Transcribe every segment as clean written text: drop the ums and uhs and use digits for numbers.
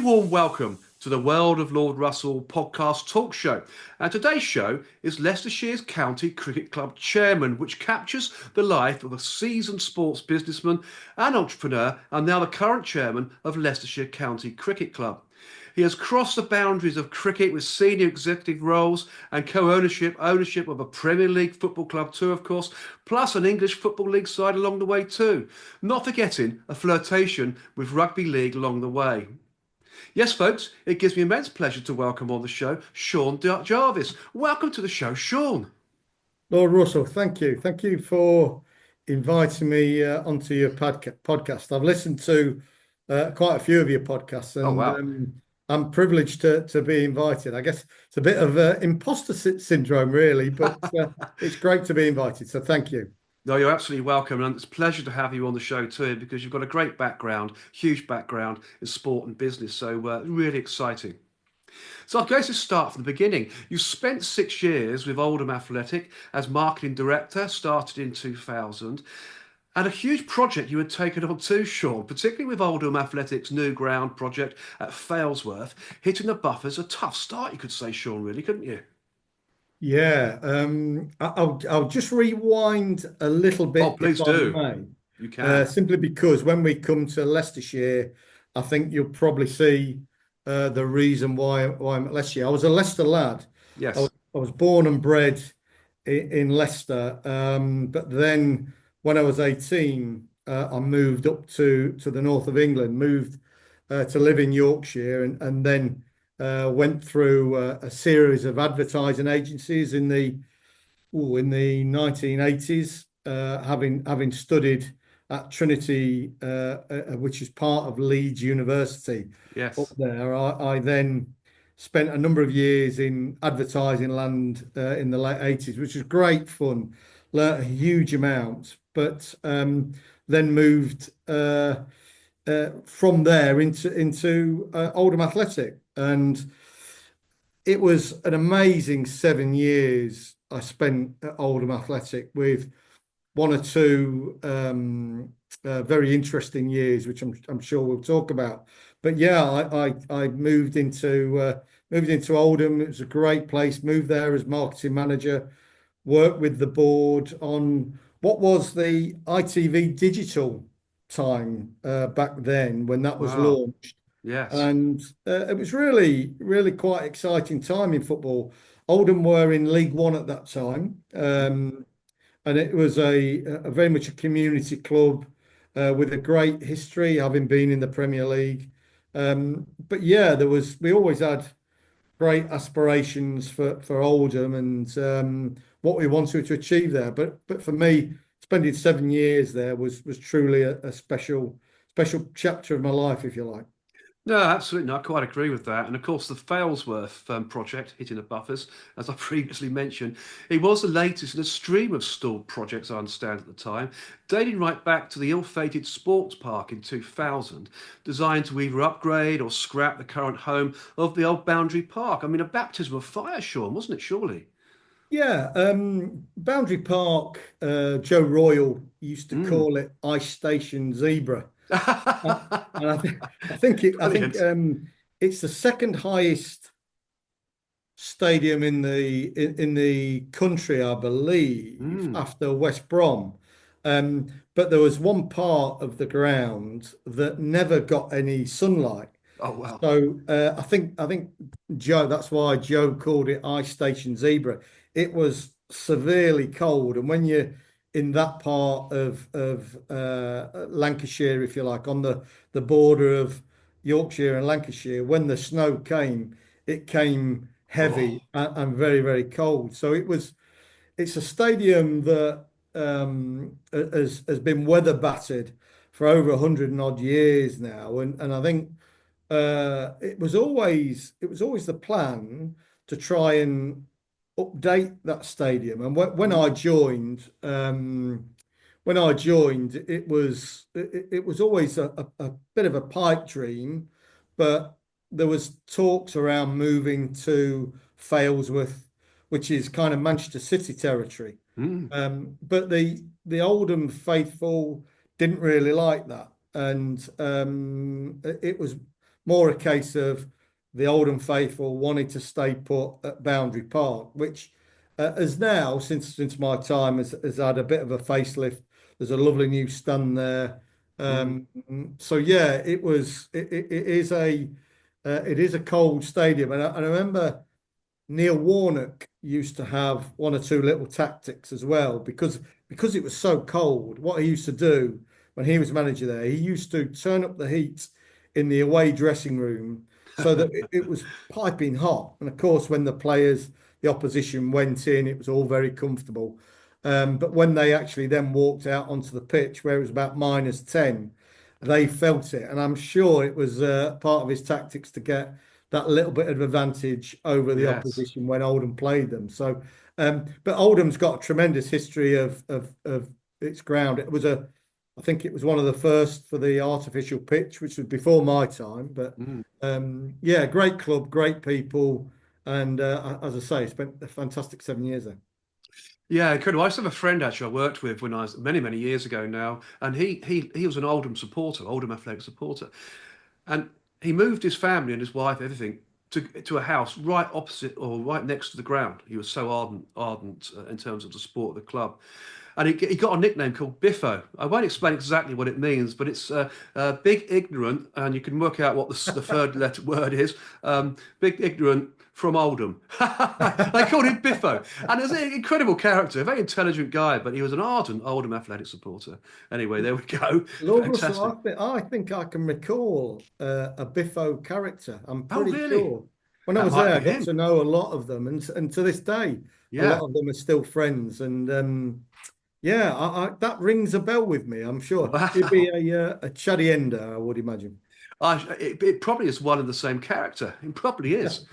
warm welcome to the World of Lord Russell podcast talk show. And today's show is Leicestershire's County Cricket Club chairman, which captures the life of a seasoned sports businessman and entrepreneur, and now the current chairman of Leicestershire County Cricket Club. He has crossed the boundaries of cricket with senior executive roles and ownership of a Premier League football club too, of course, plus an English Football League side along the way too. Not forgetting a flirtation with Rugby League along the way. Yes, folks, it gives me immense pleasure to welcome on the show Sean Jarvis. Welcome to the show, Sean. Lord Russell, thank you. Thank you for inviting me onto your podcast. I've listened to quite a few of your podcasts, Oh, and wow. I'm privileged to be invited. I guess it's a bit of imposter syndrome, really, but it's great to be invited. So thank you. No, you're absolutely welcome, and it's a pleasure to have you on the show too, because you've got a great background, huge background in sport and business, so really exciting. So I'm going to start from the beginning. You spent 6 years with Oldham Athletic as marketing director, started in 2000, and a huge project you had taken on too, Sean, particularly with Oldham Athletic's new ground project at Failsworth, hitting the buffers. A tough start, you could say, Sean, really, couldn't you? Yeah, I'll just rewind a little Oh, bit, if please I do. may, You can. simply because when we come to Leicestershire, I think you'll probably see the reason why I'm at Leicestershire. I was a Leicester lad. Yes. I was born and bred in Leicester, but then when I was 18, I moved up to the north of England, moved to live in Yorkshire, and then went through a series of advertising agencies in the 1980s, having studied at Trinity, which is part of Leeds University up Yes. there. I then spent a number of years in advertising land in the late 80s, which was great fun. Learned a huge amount, but then moved from there into Oldham Athletic, and it was an amazing 7 years I spent at Oldham Athletic, with one or two very interesting years, which I'm sure we'll talk about. But yeah, I moved into Oldham. It was a great place. Moved there as marketing manager. Worked with the board on what was the ITV digital time back then when that was Wow. launched, Yes. and it was really quite exciting time in football. Oldham were in League One at that time, and it was a very much a community club with a great history, having been in the Premier League. But yeah, we always had great aspirations for Oldham, and what we wanted to achieve there. But for me, spending 7 years there was truly a special chapter of my life, if you like. No, absolutely. No, I quite agree with that. And of course, the Failsworth project, hitting the buffers, as I previously mentioned, it was the latest in a stream of stalled projects, I understand, at the time, dating right back to the ill-fated sports park in 2000, designed to either upgrade or scrap the current home of the old Boundary Park. I mean, a baptism of fire, Sean, wasn't it, surely? Yeah, Boundary Park, Joe Royal used to Mm. call it Ice Station Zebra. Uh, and I think Brilliant. it's the second highest stadium in the country, I believe, Mm. after West Brom. But there was one part of the ground that never got any sunlight. Oh, wow. So I think Joe, that's why Joe called it Ice Station Zebra. It was severely cold, and when you're in that part of Lancashire, if you like, on the border of Yorkshire and Lancashire, when the snow came, it came Oh, heavy and very cold. So it's a stadium that has been weather battered for over 100 and odd years now, and I think it was always the plan to try and update that stadium. And mm. when I joined, it was always a bit of a pipe dream, but there was talks around moving to Failsworth, which is kind of Manchester City territory. Mm. But the Oldham faithful didn't really like that, and it was more a case of the Oldham faithful wanted to stay put at Boundary Park, which has now, since my time, has had a bit of a facelift. There's a lovely new stand there. Mm. Um, so yeah, it is a cold stadium, and I remember Neil Warnock used to have one or two little tactics as well because it was so cold. What he used to do when he was manager there, he used to turn up the heat in the away dressing room so that it was piping hot. And of course, when the opposition went in, it was all very comfortable. But when they actually then walked out onto the pitch where it was about -10, they felt it. And I'm sure it was part of his tactics to get that little bit of advantage over the Yes. opposition when Oldham played them. So, but Oldham's got a tremendous history of its ground. I think it was one of the first for the artificial pitch, which was before my time. But Mm. yeah, great club, great people, and as I say, spent a fantastic 7 years there. Yeah, incredible. I used to have a friend actually I worked with when I was many years ago now, and he was an Oldham supporter, Oldham Athletic supporter, and he moved his family and his wife, everything, to a house right opposite or right next to the ground. He was so ardent in terms of the sport of the club. And he got a nickname called Biffo. I won't explain exactly what it means, but it's big ignorant, and you can work out what the third letter word is. Big ignorant from Oldham. They called him Biffo, and he was an incredible character, a very intelligent guy, but he was an ardent Oldham Athletic supporter. Anyway, there we go. Lord Russell, Fantastic. I think I can recall a Biffo character. I'm Oh, pretty really? sure. When I That was might there, I be got him. to know a lot of them, and to this day, a Yeah. lot of them are still friends. And yeah, that rings a bell with me. I'm sure he'd be Wow. a chatty ender, I would imagine. It probably is one and the same character. It probably is.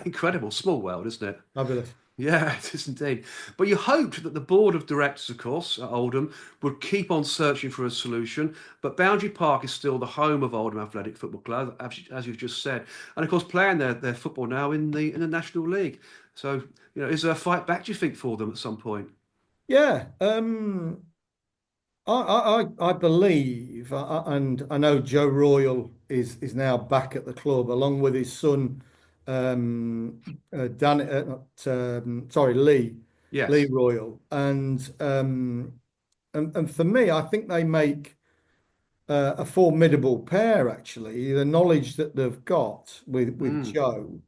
Incredible. Small world, isn't it? Fabulous. Yeah, it is indeed. But you hoped that the board of directors, of course, at Oldham, would keep on searching for a solution. But Boundary Park is still the home of Oldham Athletic Football Club, as you've just said, and of course playing their football now in the National League. So, is there a fight back? Do you think for them at some point? Yeah, I believe, and I know Joe Royal is now back at the club along with his son, Dan, not, sorry, Lee Yes. Royal, and for me, I think they make a formidable pair, actually. The knowledge that they've got with Mm, Joe,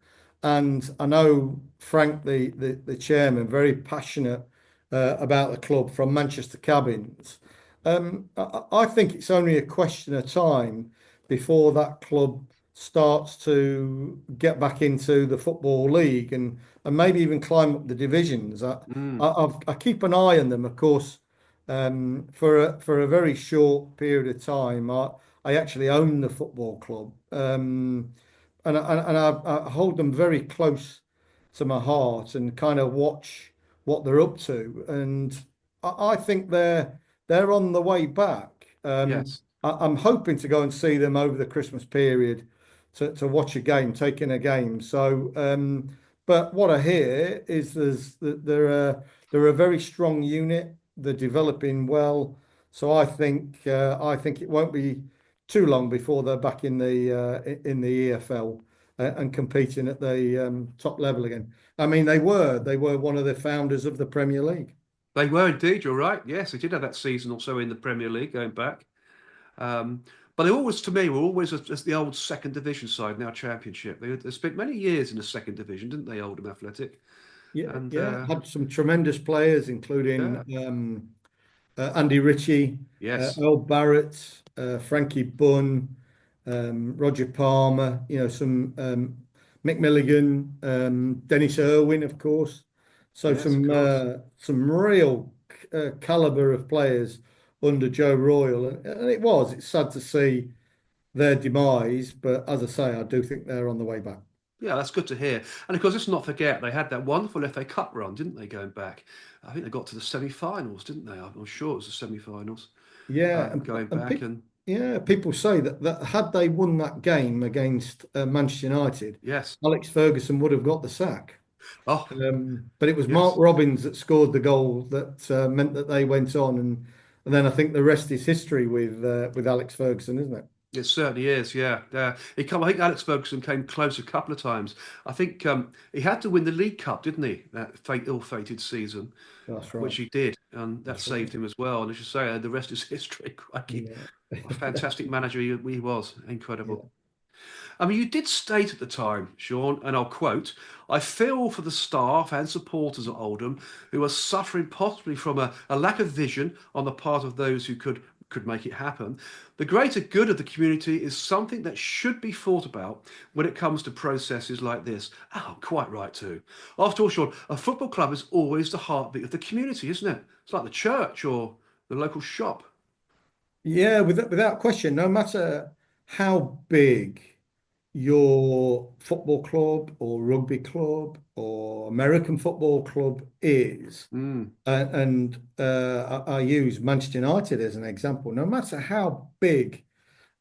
and I know Frank, the chairman, very passionate about the club from Manchester Cabins. I think it's only a question of time before that club starts to get back into the Football League and maybe even climb up the divisions. mm. I keep an eye on them, of course, for a very short period of time. I actually own the football club, and I hold them very close to my heart and kind of watch what they're up to. And I think they're on the way back. Yes. I'm hoping to go and see them over the Christmas period to watch a game, take in a game. So, but what I hear is they're a very strong unit. They're developing well. So I think it won't be too long before they're back in the EFL and competing at the top level again. I mean, they were one of the founders of the Premier League. They were indeed, you're right. Yes, they did have that season or so in the Premier League going back. Um, but they always, to me, were always as the old second division side, now Championship. They spent many years in the second division, didn't they, Oldham Athletic? Yeah, And yeah, had some tremendous players, including yeah, Andy Ritchie, yes, Earl Barrett, Frankie Bunn, Roger Palmer. Some Mick Milligan, Dennis Irwin, of course. So yes, of course. some real caliber of players under Joe Royal, and it's sad to see their demise, but as I say, I do think they're on the way back. Yeah, that's good to hear. And of course, let's not forget they had that wonderful FA Cup run, didn't they? Going back, I think they got to the semi-finals, didn't they? I'm sure it was the semi-finals. Yeah, Going and back and people say that had they won that game against Manchester United, yes, Alex Ferguson would have got the sack. oh But it was Mark yes. Robbins that scored the goal that meant that they went on, and then I think the rest is history with Alex Ferguson, isn't it? It certainly is, yeah. I think Alex Ferguson came close a couple of times. I think he had to win the League Cup, didn't he? That ill-fated season, That's right. which he did, and that That's saved right. him as well. And as you say, the rest is history. Crikey. Yeah. What a fantastic manager he was. Yeah. Incredible. I mean, you did state at the time, Sean, and I'll quote, I feel for the staff and supporters at Oldham who are suffering possibly from a lack of vision on the part of those who could make it happen. The greater good of the community is something that should be thought about when it comes to processes like this. Oh, quite right too. After all, Sean, a football club is always the heartbeat of the community, isn't it? It's like the church or the local shop. Yeah, without question, no matter how big your football club or rugby club or American football club is, Mm, I use Manchester United as an example, no matter how big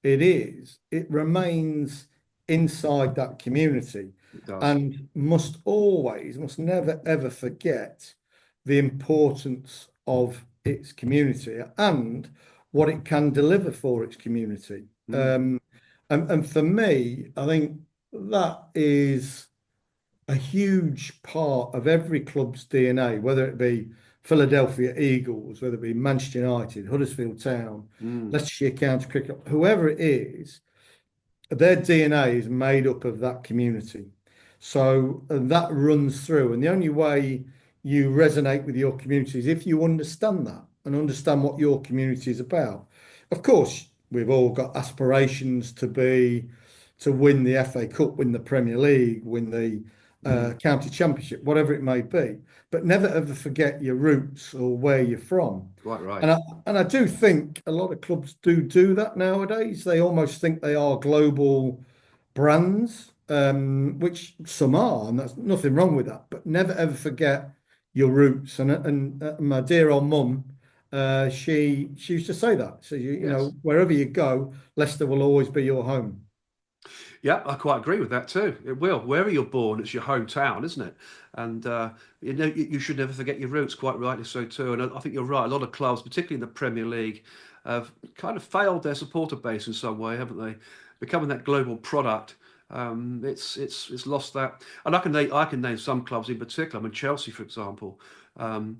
it is, it remains inside that community it does. and must never ever forget the importance of its community and what it can deliver for its community. Mm, And for me, I think that is a huge part of every club's DNA, whether it be Philadelphia Eagles, whether it be Manchester United, Huddersfield Town, mm, Leicestershire County Cricket Club, whoever it is, their DNA is made up of that community. So that runs through. And the only way you resonate with your community is if you understand that and understand what your community is about. Of course, we've all got aspirations to win the FA Cup, win the Premier League, win the mm. county championship, whatever it may be. But never ever forget your roots or where you're from. Quite And right. I, and I do think a lot of clubs do that nowadays. They almost think they are global brands, which some are, and that's nothing wrong with that. But never ever forget your roots. And my dear old mum, she used to say that. So you Yes. know wherever you go, Leicester will always be your home. Yeah, I quite agree with that too. It will. Wherever you're born, it's your hometown, isn't it? And you should never forget your roots. Quite rightly so too. And I think you're right. A lot of clubs, particularly in the Premier League, have kind of failed their supporter base in some way, haven't they? Becoming that global product, it's lost that. And I can name some clubs in particular. I mean Chelsea, for example. Um,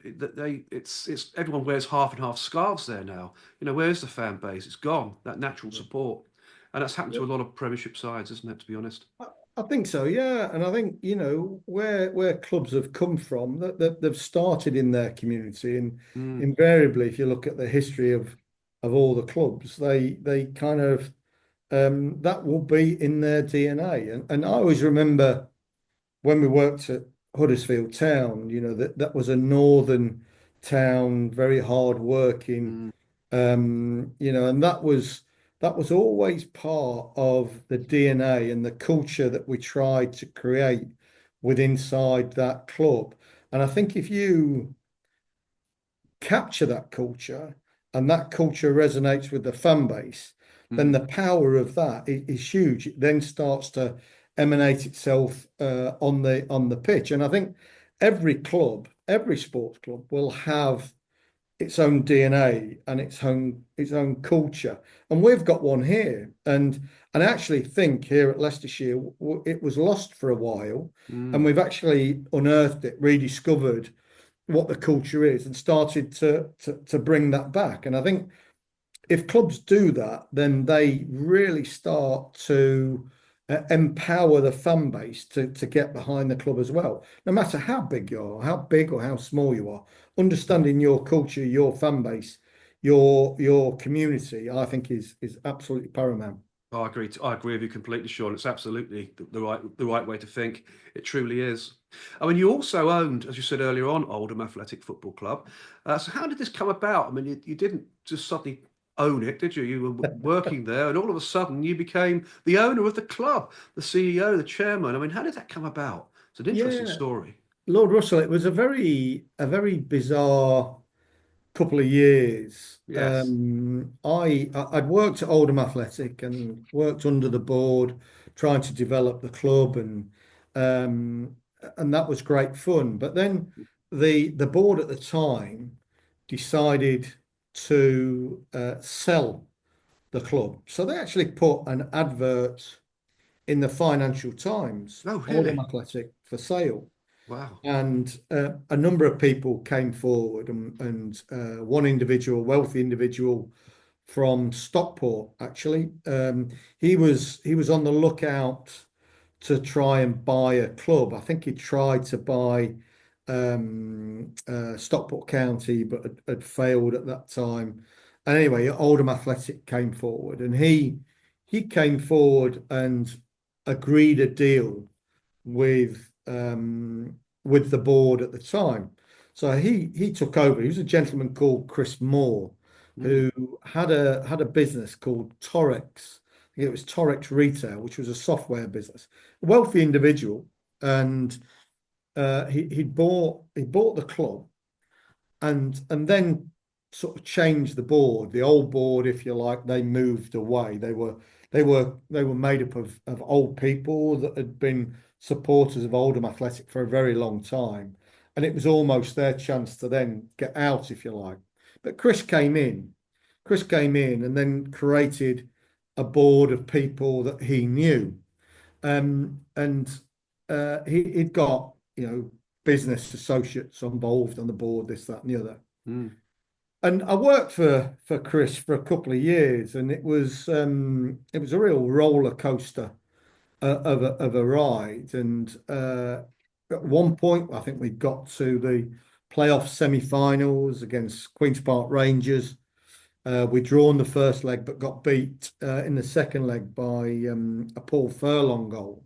it's everyone wears half and half scarves there now. Where's the fan base? It's gone. That natural support. And that's happened to a lot of Premiership sides, isn't it, to be honest? I think so, yeah. And I think, where clubs have come from, that they've started in their community. And Mm, invariably, if you look at the history of all the clubs, they kind of that will be in their DNA. And I always remember when we worked at Huddersfield Town, that was a northern town, very hard working, mm, and that was always part of the DNA and the culture that we tried to create with inside that club. And I think if you capture that culture and that culture resonates with the fan base, then mm. the power of that is huge. It then starts to emanate itself on the pitch. And I think every club, every sports club will have its own DNA and its own culture. And we've got one here. And I actually think here at Leicestershire, it was lost for a while, and Mm. we've actually unearthed it, rediscovered what the culture is, and started to bring that back. And I think if clubs do that, then they really start to empower the fan base to get behind the club as well. No matter how big you are, how big or how small you are, understanding your culture, your fan base, your community, I think is absolutely paramount. I agree with you completely, Sean. It's absolutely the right way to think. It truly is. I mean, you also owned, as you said earlier on, Oldham Athletic Football Club. So how did this come about? I mean, you didn't just suddenly own it, did you? You were working there, and all of a sudden you became the owner of the club, the CEO, the chairman. I mean, how did that come about? It's an interesting Yeah, story. Lord Russell, it was a very bizarre couple of years. Yes. I'd worked at Oldham Athletic and worked under the board, trying to develop the club, um, and that was great fun. But then the board at the time decided to sell the club. So they actually put an advert in the Financial Times, Oh, Oldham really? Athletic for sale. Wow. And a number of people came forward, and one individual, wealthy individual from Stockport, actually, he was on the lookout to try and buy a club. I think he tried to buy Stockport County, but had failed at that time. And anyway, Oldham Athletic came forward, and he came forward and agreed a deal with with the board at the time. So he took over. He was a gentleman called Chris Moore, Mm. who had a business called Torex. I think it was Torex Retail, which was a software business. A wealthy individual, and he bought the club, and then sort of changed the board. The old board, if you like, they moved away. They were made up of old people that had been supporters of Oldham Athletic for a very long time, and it was almost their chance to then get out, if you like. But Chris came in. Chris came in and then created a board of people that he knew, and he'd got business associates involved on the board, this, that, and the other. Mm. And I worked for Chris for a couple of years, and it was a real roller coaster of a ride. And at one point, I think we got to the playoff semi-finals against Queens Park Rangers. We'd drawn the first leg, but got beat in the second leg by a Paul Furlong goal.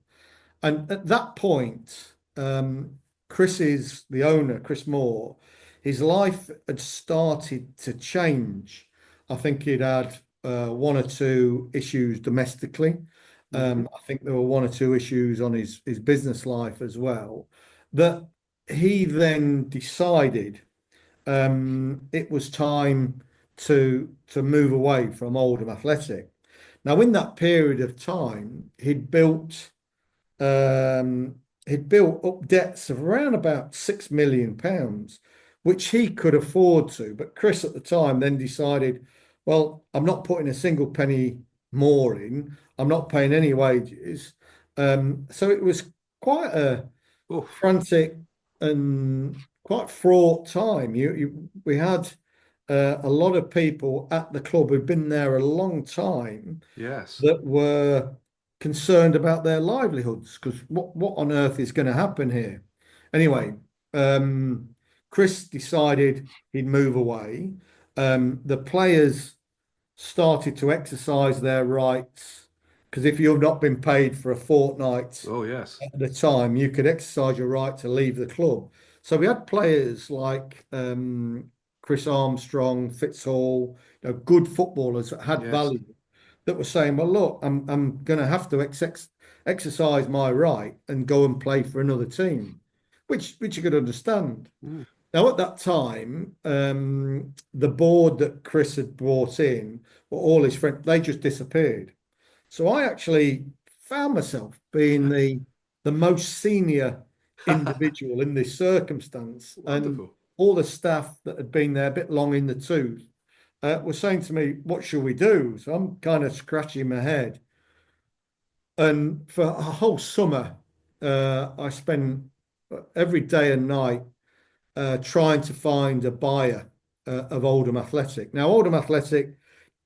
And at that point, the owner, Chris Moore, his life had started to change. I think he'd had one or two issues domestically. Hmm. I think there were one or two issues on his business life as well. That he then decided it was time to move away from Oldham Athletic. Now, in that period of time, um, he'd built up debts of around about £6 million, which he could afford to. But Chris at the time then decided, well, I'm not putting a single penny more in. I'm not paying any wages. So it was quite a Oof. frantic and quite fraught time. We had a lot of people at the club who'd been there a long time Yes. that were concerned about their livelihoods, because what on earth is going to happen here? Anyway, um, Chris decided he'd move away. The players started to exercise their rights, because if you've not been paid for a fortnight Oh, yes. at the time, you could exercise your right to leave the club. So we had players like Chris Armstrong, Fitzhall, good footballers that had Yes. value, that were saying, "Well, look, I'm going to have to exercise my right and go and play for another team," which you could understand. Mm. Now, at that time, the board that Chris had brought in, or all his friends, they just disappeared. So I actually found myself being the most senior individual in this circumstance, and Wonderful. all the staff that had been there a bit long in the tooth were saying to me, "What shall we do?" So I'm kind of scratching my head. And for a whole summer, I spent every day and night trying to find a buyer of Oldham Athletic. Now, Oldham Athletic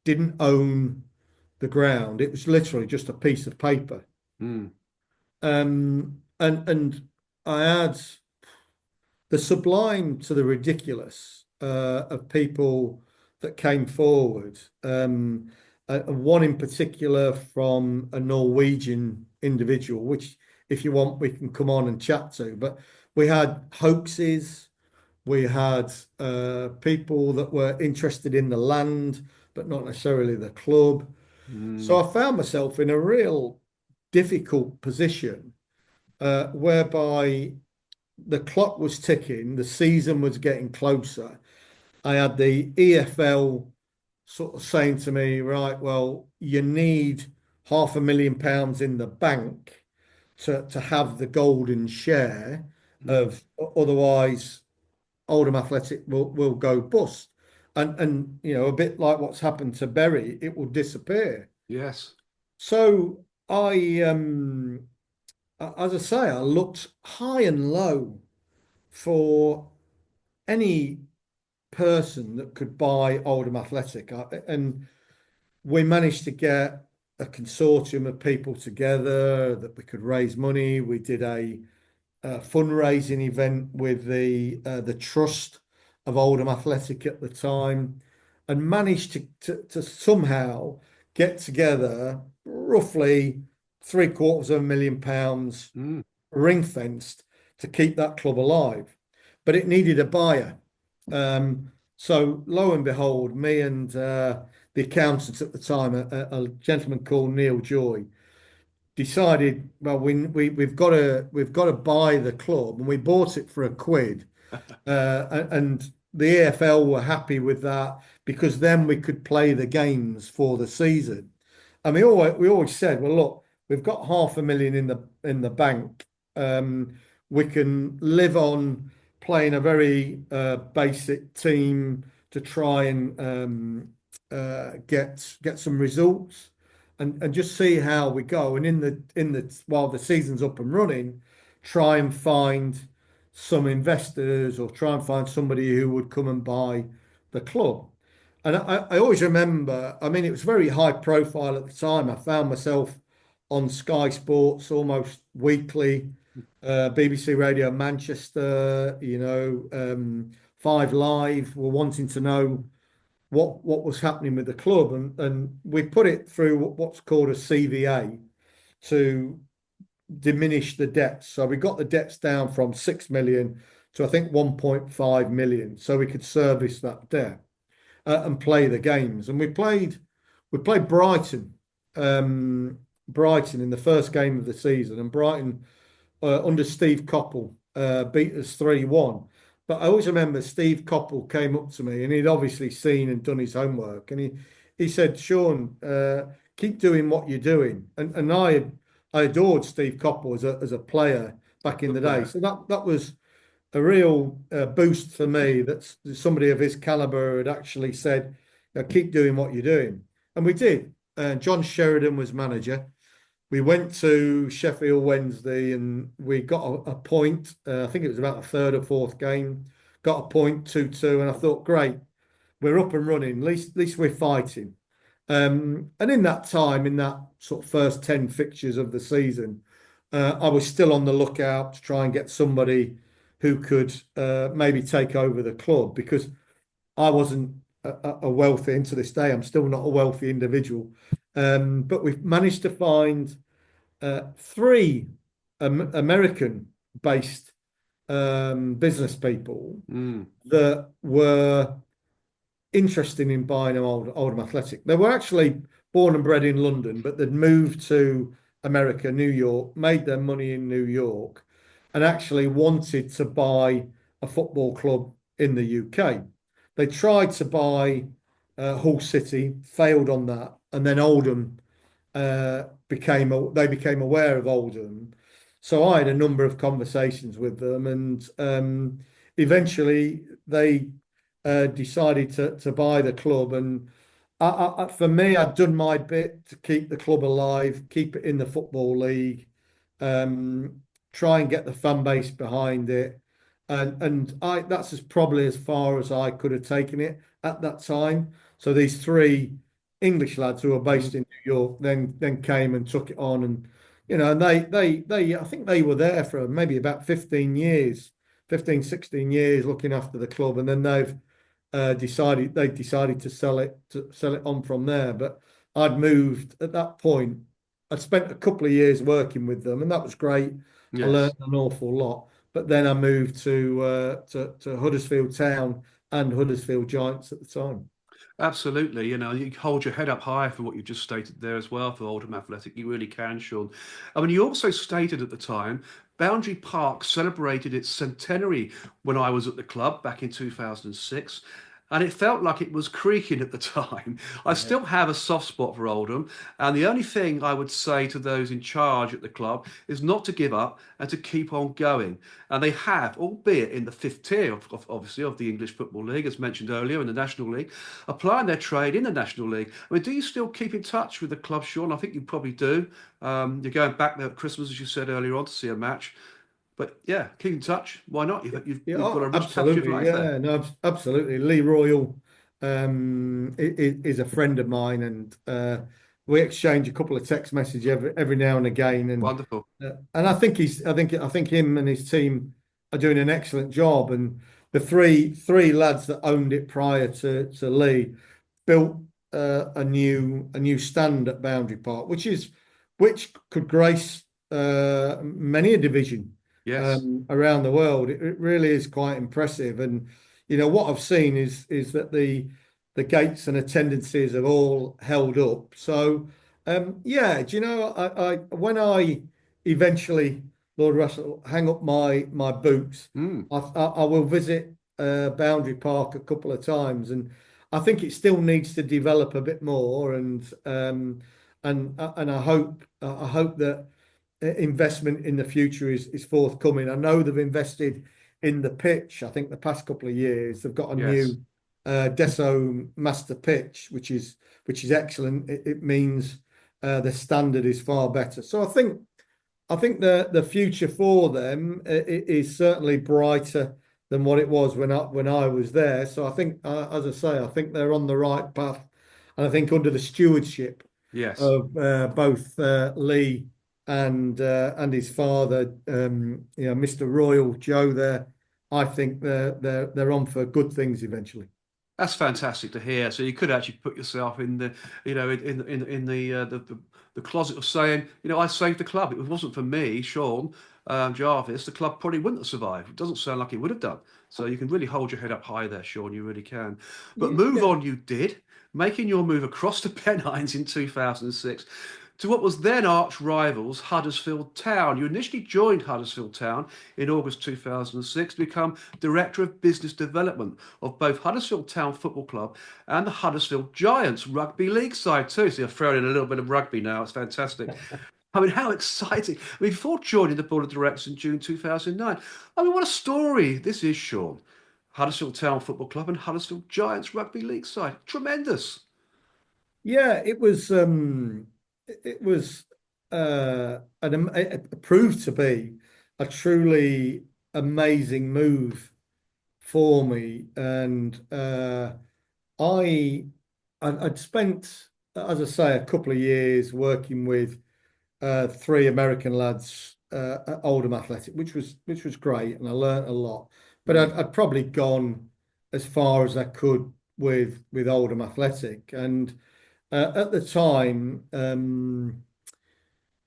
didn't own the ground; it was literally just a piece of paper. Mm. And I had the sublime to the ridiculous of people that came forward. One in particular from a Norwegian individual, which, if you want, we can come on and chat to. But we had hoaxes, we had people that were interested in the land, but not necessarily the club. So Mm. I found myself in a real difficult position whereby the clock was ticking, the season was getting closer. I had the EFL sort of saying to me, right, well, you need £500,000 in the bank to have the golden share Mm. of, otherwise Oldham Athletic will go bust. and a bit like what's happened to Bury, it will disappear. Yes. So as I say, I looked high and low for any person that could buy Oldham Athletic, and we managed to get a consortium of people together that we could raise money. We did a fundraising event with the trust of Oldham Athletic at the time, and managed to somehow get together roughly £750,000 Mm. ring fenced to keep that club alive. But it needed a buyer. So lo and behold, me and the accountants at the time, a gentleman called Neil Joy, decided, well, we've got to buy the club, and we bought it for £1. And the EFL were happy with that because then we could play the games for the season. And we always said, well, look, we've got £500,000 in the bank. We can live on playing a very basic team to try and get some results and just see how we go. And in the while the season's up and running, try and find some investors or try and find somebody who would come and buy the club. And I always remember, I mean, it was very high profile at the time. I found myself on Sky Sports almost weekly, BBC Radio Manchester, Five Live were wanting to know what was happening with the club. And we put it through what's called a CVA to diminish the debts. So we got the debts down from 6 million to I think 1.5 million, so we could service that debt and play the games. And we played Brighton in the first game of the season, and Brighton under Steve Coppell beat us 3-1. But I always remember Steve Coppell came up to me, and he'd obviously seen and done his homework, and he said, "Sean, keep doing what you're doing." And I adored Steve Coppell as a player back in Good the day. player. So that was a real boost for me that somebody of his caliber had actually said, "Keep doing what you're doing." And we did. John Sheridan was manager. We went to Sheffield Wednesday and we got a point. I think it was about the third or fourth game. Got a point, 2-2, and I thought, great, we're up and running. At least we're fighting. And in that time, in that sort of first 10 fixtures of the season, I was still on the lookout to try and get somebody who could maybe take over the club, because I wasn't a wealthy, and to this day, I'm still not a wealthy individual. But we've managed to find three American-based business people Mm. that were interested in buying Oldham Athletic. They were actually born and bred in London, but they'd moved to America, New York, made their money in New York, and actually wanted to buy a football club in the UK. They tried to buy Hull City, failed on that, and then Oldham became aware of Oldham. So I had a number of conversations with them, and eventually they decided to buy the club. And for me, I'd done my bit to keep the club alive, keep it in the Football League, try and get the fan base behind it. And that's probably as far as I could have taken it at that time. So these three English lads who were based in New York then came and took it on, and and they I think they were there for maybe about 15 years, 15, 16 years looking after the club, and then they decided to sell it on from there. But I'd moved at that point. I'd spent a couple of years working with them, and that was great. I Yes. learned an awful lot. But then I moved to Huddersfield Town and Huddersfield Giants at the time. Absolutely. You hold your head up high for what you just stated there as well for Oldham Athletic. You really can, Sean. I mean, you also stated at the time, Boundary Park celebrated its centenary when I was at the club back in 2006. and it felt like it was creaking at the time. I Yeah. still have a soft spot for Oldham, and the only thing I would say to those in charge at the club is not to give up and to keep on going. And they have, albeit in the fifth tier, obviously, of the English Football League, as mentioned earlier, in the National League, applying their trade in the National League. I mean, do you still keep in touch with the club, Sean? I think you probably do. You're going back there at Christmas, as you said earlier on, to see a match. But yeah, keep in touch. Why not? Yeah, You've got oh, a rich tapestry of absolutely. life there. Yeah, no, absolutely. Lee Royal is a friend of mine, and we exchange a couple of text messages every now and again. Wonderful. And I think him and his team are doing an excellent job. And the three lads that owned it prior to Lee built a new stand at Boundary Park, which could grace many a division Yes. around the world. It really is quite impressive. And what I've seen is that the gates and attendances have all held up. So yeah, do you know, I when I eventually, Lord Russell, hang up my boots, Mm. I will visit Boundary Park a couple of times, and I think it still needs to develop a bit more. And I hope that investment in the future is forthcoming. I know they've invested in the pitch. I think the past couple of years they've got a Yes. new Deso master pitch, which is excellent. It means the standard is far better. So I think the future for them is certainly brighter than what it was when I was there. So I think, as I say, I think they're on the right path, and I think under the stewardship Yes. of both Lee and his father, Mr. Royal Joe there, I think they're on for good things eventually. That's fantastic to hear. So you could actually put yourself in the, in the closet of saying, I saved the club. If it wasn't for me, Sean Jarvis, the club probably wouldn't have survived. It doesn't sound like it would have done. So you can really hold your head up high there, Sean. You really can. But move Yeah, on, you did, making your move across the Pennines in 2006 to what was then arch rivals Huddersfield Town. You initially joined Huddersfield Town in August 2006 to become Director of Business Development of both Huddersfield Town Football Club and the Huddersfield Giants Rugby League side too. So you're throwing in a little bit of rugby now. It's fantastic. I mean, how exciting. I mean, before joining the Board of Directors in June 2009, I mean, what a story this is, Sean. Huddersfield Town Football Club and Huddersfield Giants Rugby League side. Tremendous. yeah, it was it proved to be a truly amazing move for me. And I I'd spent, as I say, a couple of years working with three American lads at Oldham Athletic, which was great, and I learnt a lot. But Mm. I'd probably gone as far as I could with Oldham Athletic. And at the time,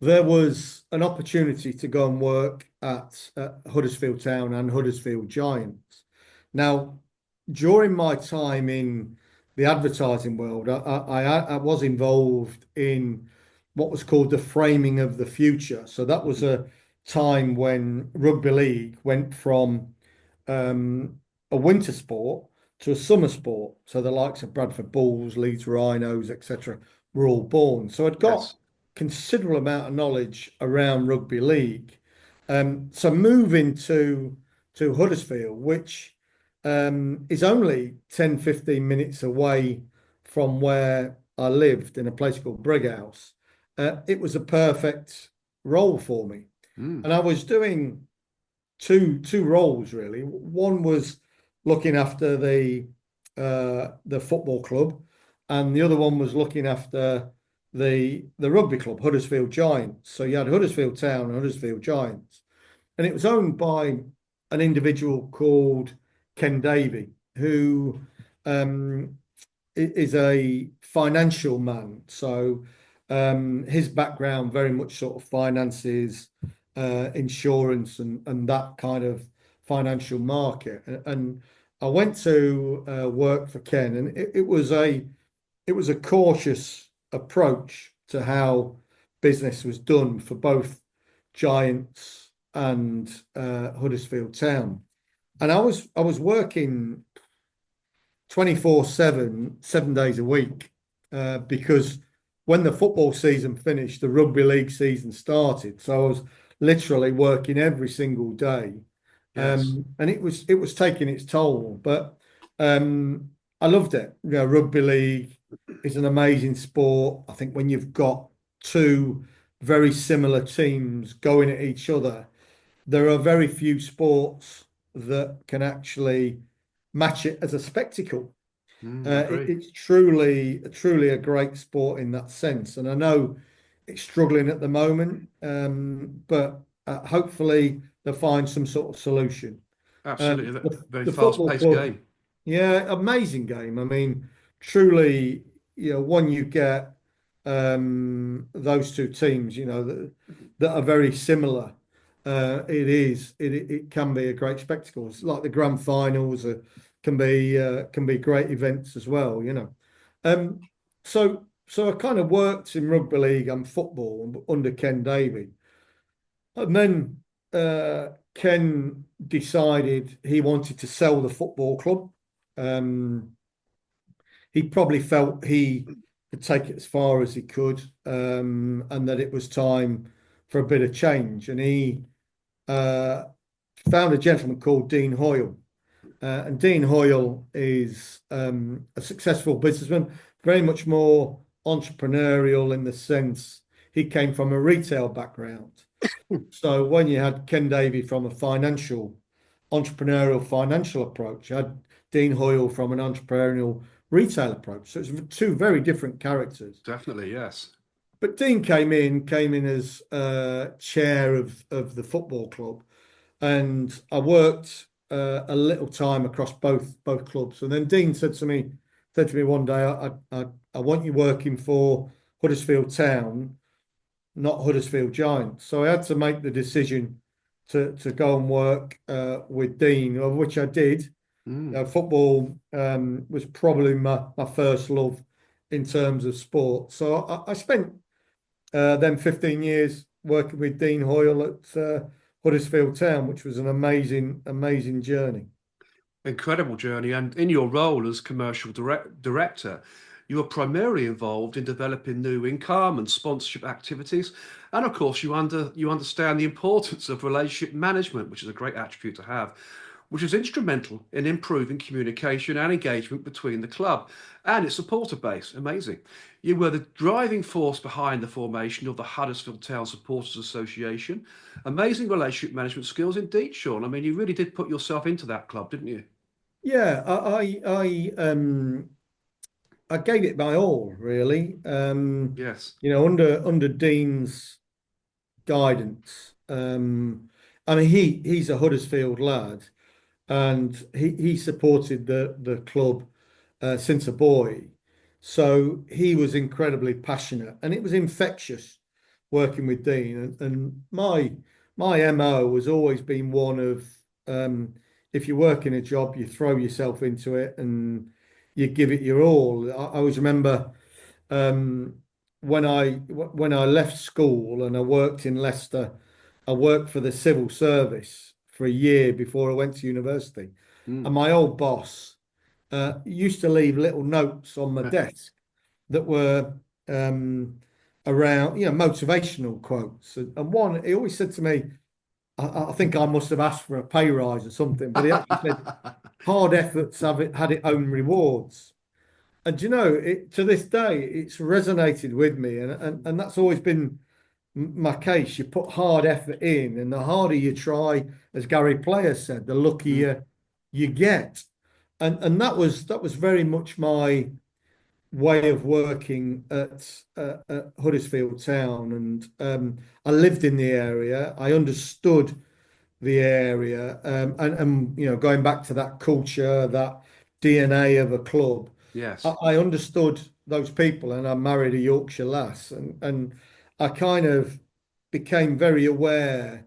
there was an opportunity to go and work at Huddersfield Town and Huddersfield Giants. Now, during my time in the advertising world, I was involved in what was called the framing of the future. So that was a time when rugby league went from a winter sport to a summer sport. So the likes of Bradford Bulls, Leeds Rhinos, etc., were all born. So I'd got Yes. considerable amount of knowledge around rugby league. So moving to Huddersfield, which is only 10, 15 minutes away from where I lived in a place called Brighouse, it was a perfect role for me. Mm. And I was doing two roles really. One was looking after the football club, and the other one was looking after the rugby club, Huddersfield Giants. So you had Huddersfield Town and Huddersfield Giants, and it was owned by an individual called Ken Davey, who um, is a financial man. So his background very much sort of finances, insurance, and that kind of financial market. And I went to work for Ken, and it was a cautious approach to how business was done for both Giants and Huddersfield Town. And I was working 24/7, 7 days a week, because when the football season finished, the rugby league season started. So I was literally working every single day, Yes. and it was taking its toll. But I loved it. Rugby league is an amazing sport. I think when you've got two very similar teams going at each other, there are very few sports that can actually match it as a spectacle. Agree. It's truly a great sport in that sense. And I know it's struggling at the moment, but hopefully they'll find some sort of solution. Absolutely. Very The football fast-paced club, game. yeah, amazing game. I mean, truly, when you get those two teams, that are very similar, it can be a great spectacle. It's like the grand finals can be great events as well. Um, so I kind of worked in rugby league and football under Ken Davey, and then Ken decided he wanted to sell the football club. Um, he probably felt he could take it as far as he could, and that it was time for a bit of change. And he uh, found a gentleman called Dean Hoyle. And Dean Hoyle is a successful businessman, very much more entrepreneurial in the sense he came from a retail background. So when you had Ken Davey from a entrepreneurial financial approach, you had Dean Hoyle from an entrepreneurial retail approach. So it's two very different characters. Definitely, yes. But Dean came in as chair of the football club, and I worked a little time across both clubs. And then Dean said to me one day, I want you working for Huddersfield Town, not Huddersfield Giants. So I had to make the decision to go and work with Dean, of which I did. Mm. Football was probably my first love in terms of sport. So I spent then 15 years working with Dean Hoyle at Huddersfield Town, which was an amazing journey. Incredible journey. And in your role as commercial director, you were primarily involved in developing new income and sponsorship activities. And of course, you understand the importance of relationship management, which is a great attribute to have, which is instrumental in improving communication and engagement between the club and its supporter base. Amazing. You were the driving force behind the formation of the Huddersfield Town Supporters Association. Amazing relationship management skills indeed, Sean. I mean, you really did put yourself into that club, didn't you? Yeah, I gave it my all, really. Yes. Under Dean's guidance. I mean, he's a Huddersfield lad, and he supported the club since a boy. So he was incredibly passionate, and it was infectious working with Dean. And my MO has always been one of, if you work in a job, you throw yourself into it and you give it your all. I always remember um, when I left school and I worked in Leicester. I worked for the civil service for a year before I went to university, Mm. and my old boss used to leave little notes on my desk that were around, motivational quotes. And one, he always said to me, I think I must have asked for a pay rise or something, but he actually said, hard efforts have had its own rewards. And to this day, it's resonated with me, and that's always been my case. You put hard effort in, and the harder you try, as Gary Player said, the Mm. luckier you get. And that was very much my way of working at Huddersfield Town. And I lived in the area. I understood the area, and going back to that culture, that DNA of a club. I, Yes. I understood those people, and I married a Yorkshire lass, and I kind of became very aware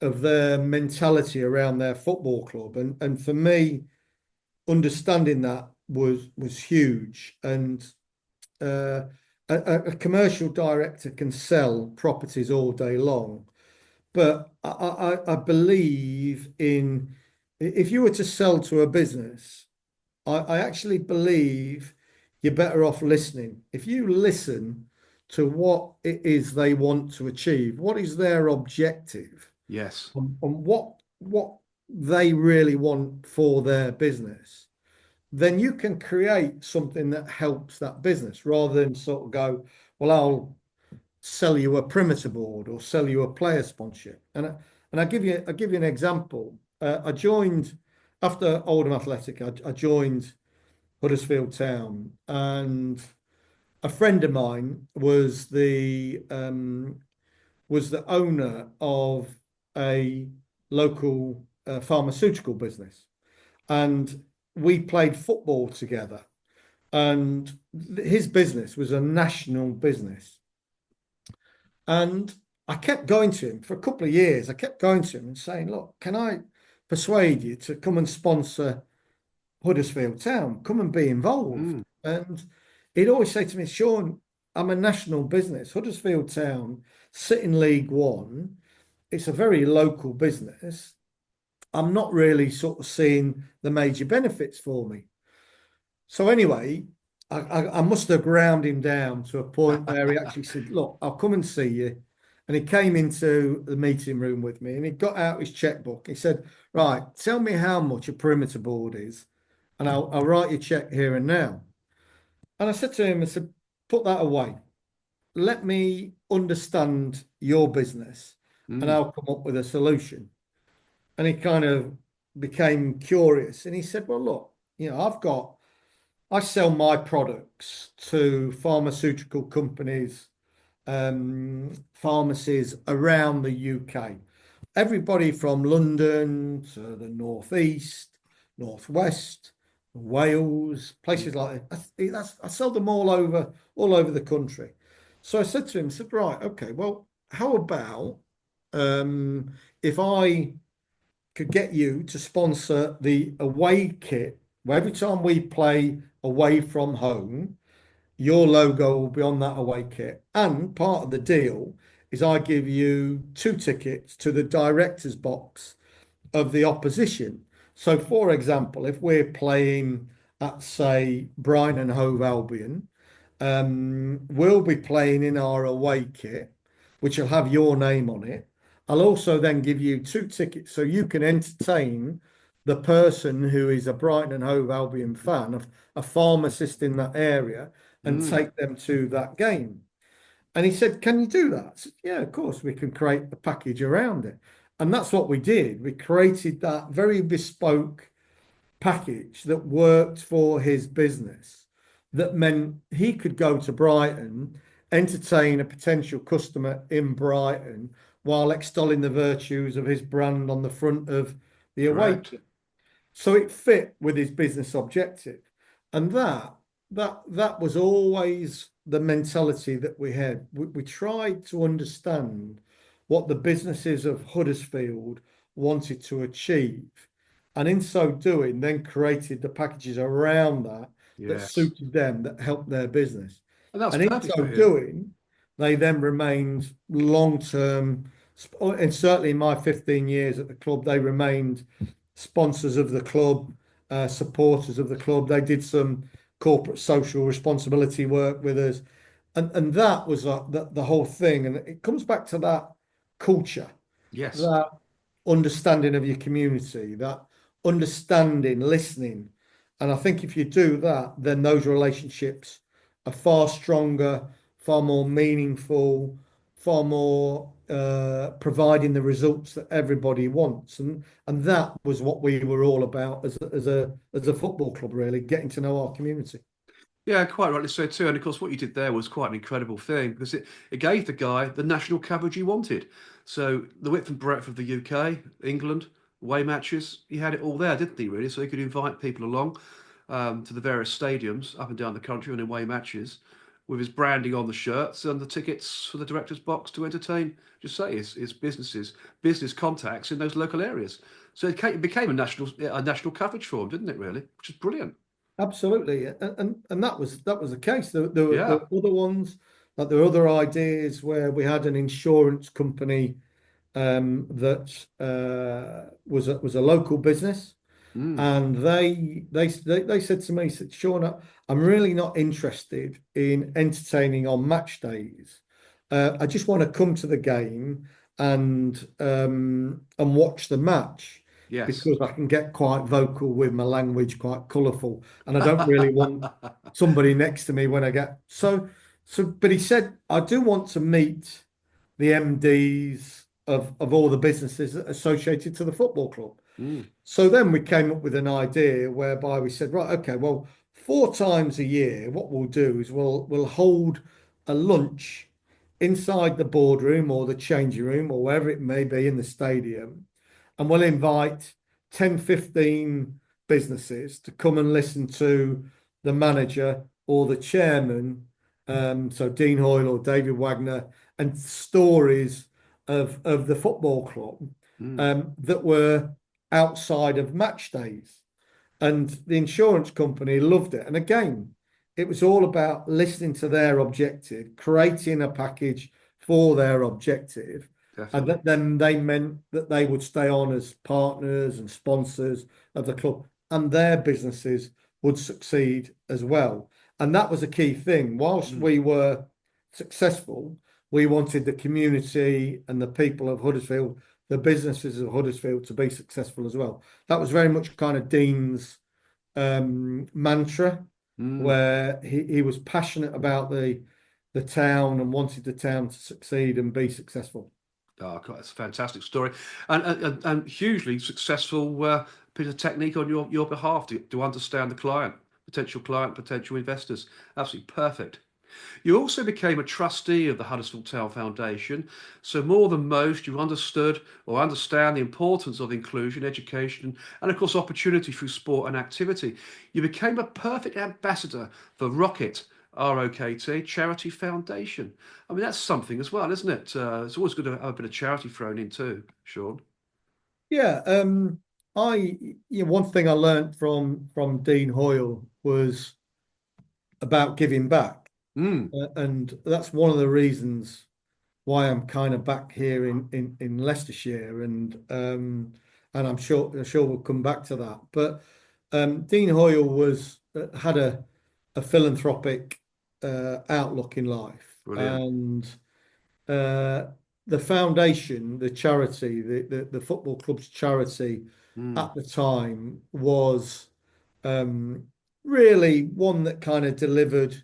of their mentality around their football club, and for me, understanding that was huge. And uh, a commercial director can sell properties all day long, but I believe in, if you were to sell to a business, I actually believe you're better off listening. If you listen to what it is they want to achieve, what is their objective, Yes. and what they really want for their business, then you can create something that helps that business rather than sort of go, well, I'll sell you a perimeter board or sell you a player sponsorship. And I give you an example. I joined after Oldham Athletic. I joined Huddersfield Town, and a friend of mine was the owner of a local pharmaceutical business, and we played football together. And his business was a national business, and I kept going to him for a couple of years. I kept going to him and saying, "Look, can I persuade you to come and sponsor Huddersfield Town? Come and be involved." Mm. And he'd always say to me, "Sean, I'm a national business. Huddersfield Town sit in League One. It's a very local business. I'm not really sort of seeing the major benefits for me." So anyway, I must have ground him down to a point where he actually said, "Look, I'll come and see you." And he came into the meeting room with me and he got out his checkbook. He said, "Right, tell me how much a perimeter board is, and I'll write you a check here and now." And I said to him, I said, "Put that away. Let me understand your business and Mm. I'll come up with a solution." And he kind of became curious and he said, "Well, look, I sell my products to pharmaceutical companies, pharmacies around the UK. Everybody from London to the northeast, northwest, Wales, places like that. I sell them all over the country." So I said to him, I said, "Right, okay, well, how about if I could get you to sponsor the away kit, where every time we play away from home, your logo will be on that away kit. And part of the deal is I give you 2 tickets to the director's box of the opposition. So, for example, if we're playing at, say, Brighton and Hove Albion, we'll be playing in our away kit, which will have your name on it. I'll also then give you 2 tickets so you can entertain the person who is a Brighton and Hove Albion fan, a pharmacist in that area, and Mm. take them to that game." And he said, "Can you do that?" I said, "Yeah, of course, we can create a package around it." And that's what we did. We created that very bespoke package that worked for his business, that meant he could go to Brighton, entertain a potential customer in Brighton while extolling the virtues of his brand on the front of the away Correct. kit. So it fit with his business objective. And that was always the mentality that we had. We tried to understand what the businesses of Huddersfield wanted to achieve, and in so doing, then created the packages around that Yes. suited them, that helped their business. And that's And in perfect so for him. doing, they then remained long term, and certainly in my 15 years at the club, they remained sponsors of the club, supporters of the club. They did some corporate social responsibility work with us. And that was the whole thing. And it comes back to that culture, Yes. that understanding of your community, that understanding, listening. And I think if you do that, then those relationships are far stronger, far more meaningful, far more providing the results that everybody wants. And that was what we were all about as a football club, really, getting to know our community. Yeah, quite rightly so too. And of course, what you did there was quite an incredible thing because it gave the guy the national coverage he wanted. So the width and breadth of the UK, England, away matches, he had it all there, didn't he, really? So he could invite people along to the various stadiums up and down the country on away matches with his branding on the shirts and the tickets for the director's box to entertain, just say, his business contacts in those local areas. So it became a national coverage for him, didn't it, really? Which is brilliant. Absolutely, and that was the case. There Yeah. were other ones, like there were other ideas where we had an insurance company that was a local business, Mm. And they said to me, said, Sean, I'm really not interested in entertaining on match days. I just want to come to the game and watch the match Yes. because I can get quite vocal with my language, quite colourful, and I don't really want somebody next to me when I get so. But he said, I do want to meet the MDs of all the businesses associated to the football club. Mm. So then we came up with an idea whereby we said, right, okay, well, 4 times a year, what we'll do is we'll hold a lunch inside the boardroom or the changing room or wherever it may be in the stadium, and we'll invite 10, 15 businesses to come and listen to the manager or the chairman, so Dean Hoyle or David Wagner, and stories of the football club Mm. that were outside of match days. And the insurance company loved it. And again, it was all about listening to their objective, creating a package for their objective. And Definitely. that then they meant that they would stay on as partners and sponsors of the club, and their businesses would succeed as well. And that was a key thing. Whilst Mm. we were successful, we wanted the community and the people of Huddersfield, the businesses of Huddersfield, to be successful as well. That was very much kind of Dean's mantra, Mm. where he was passionate about the town and wanted the town to succeed and be successful. Oh, God, it's a fantastic story, and hugely successful bit of technique on your behalf to understand the client, potential investors. Absolutely perfect. You also became a trustee of the Huddersfield Town Foundation, so more than most, you understood or understand the importance of inclusion, education, and of course, opportunity through sport and activity. You became a perfect ambassador for ROKT, Charity Foundation. I mean, that's something as well, isn't it? It's always good to have a bit of charity thrown in too, Sean. Yeah, I one thing I learned from Dean Hoyle was about giving back, Mm, and that's one of the reasons why I'm kind of back here in Leicestershire, and I'm sure we'll come back to that. But Dean Hoyle was had a philanthropic outlook in life, brilliant. and uh, the foundation, the charity, the football club's charity Mm, at the time was um, really one that kind of delivered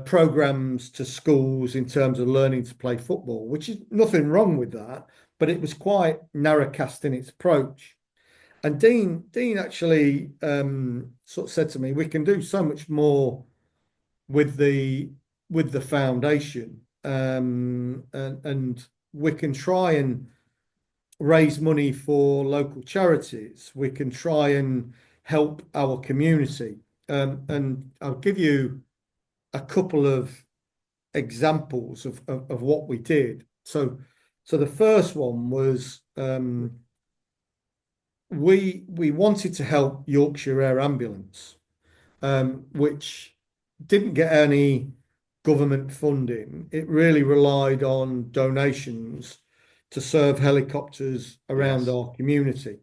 programs to schools in terms of learning to play football, which is nothing wrong with that, but it was quite narrowcast in its approach. And Dean actually sort of said to me, "We can do so much more with the foundation, and we can try and raise money for local charities. We can try and help our community." And I'll give you a couple of examples of what we did. So the first one was we wanted to help Yorkshire Air Ambulance, which didn't get any government funding. It really relied on donations to serve helicopters around yes. our community.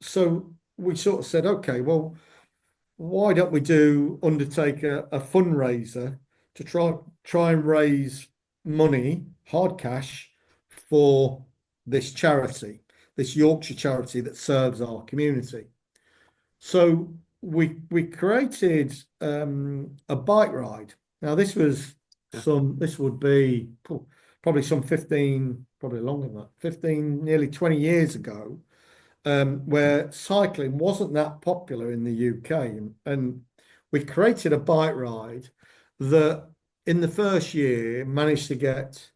So we sort of said, okay, well, why don't we undertake a fundraiser to try and raise money, hard cash, for this charity, this Yorkshire charity that serves our community. So we created a bike ride. Now Yeah. this would be probably some 15, probably longer than that, 15, nearly 20 years ago, where cycling wasn't that popular in the UK. And we created a bike ride that in the first year managed to get,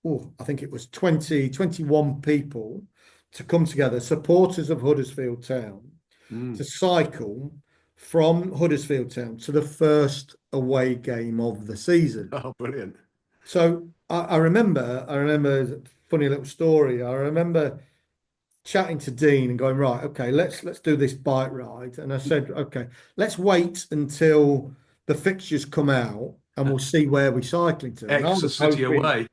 oh, I think it was 21 people to come together, supporters of Huddersfield Town, to Mm. cycle from Huddersfield Town to the first away game of the season. Oh, brilliant. So I remember a funny little story. I remember chatting to Dean and going, right, okay, let's do this bike ride. And I said, okay, let's wait until the fixtures come out and we'll see where we're cycling to. And I Exeter was City hoping, away.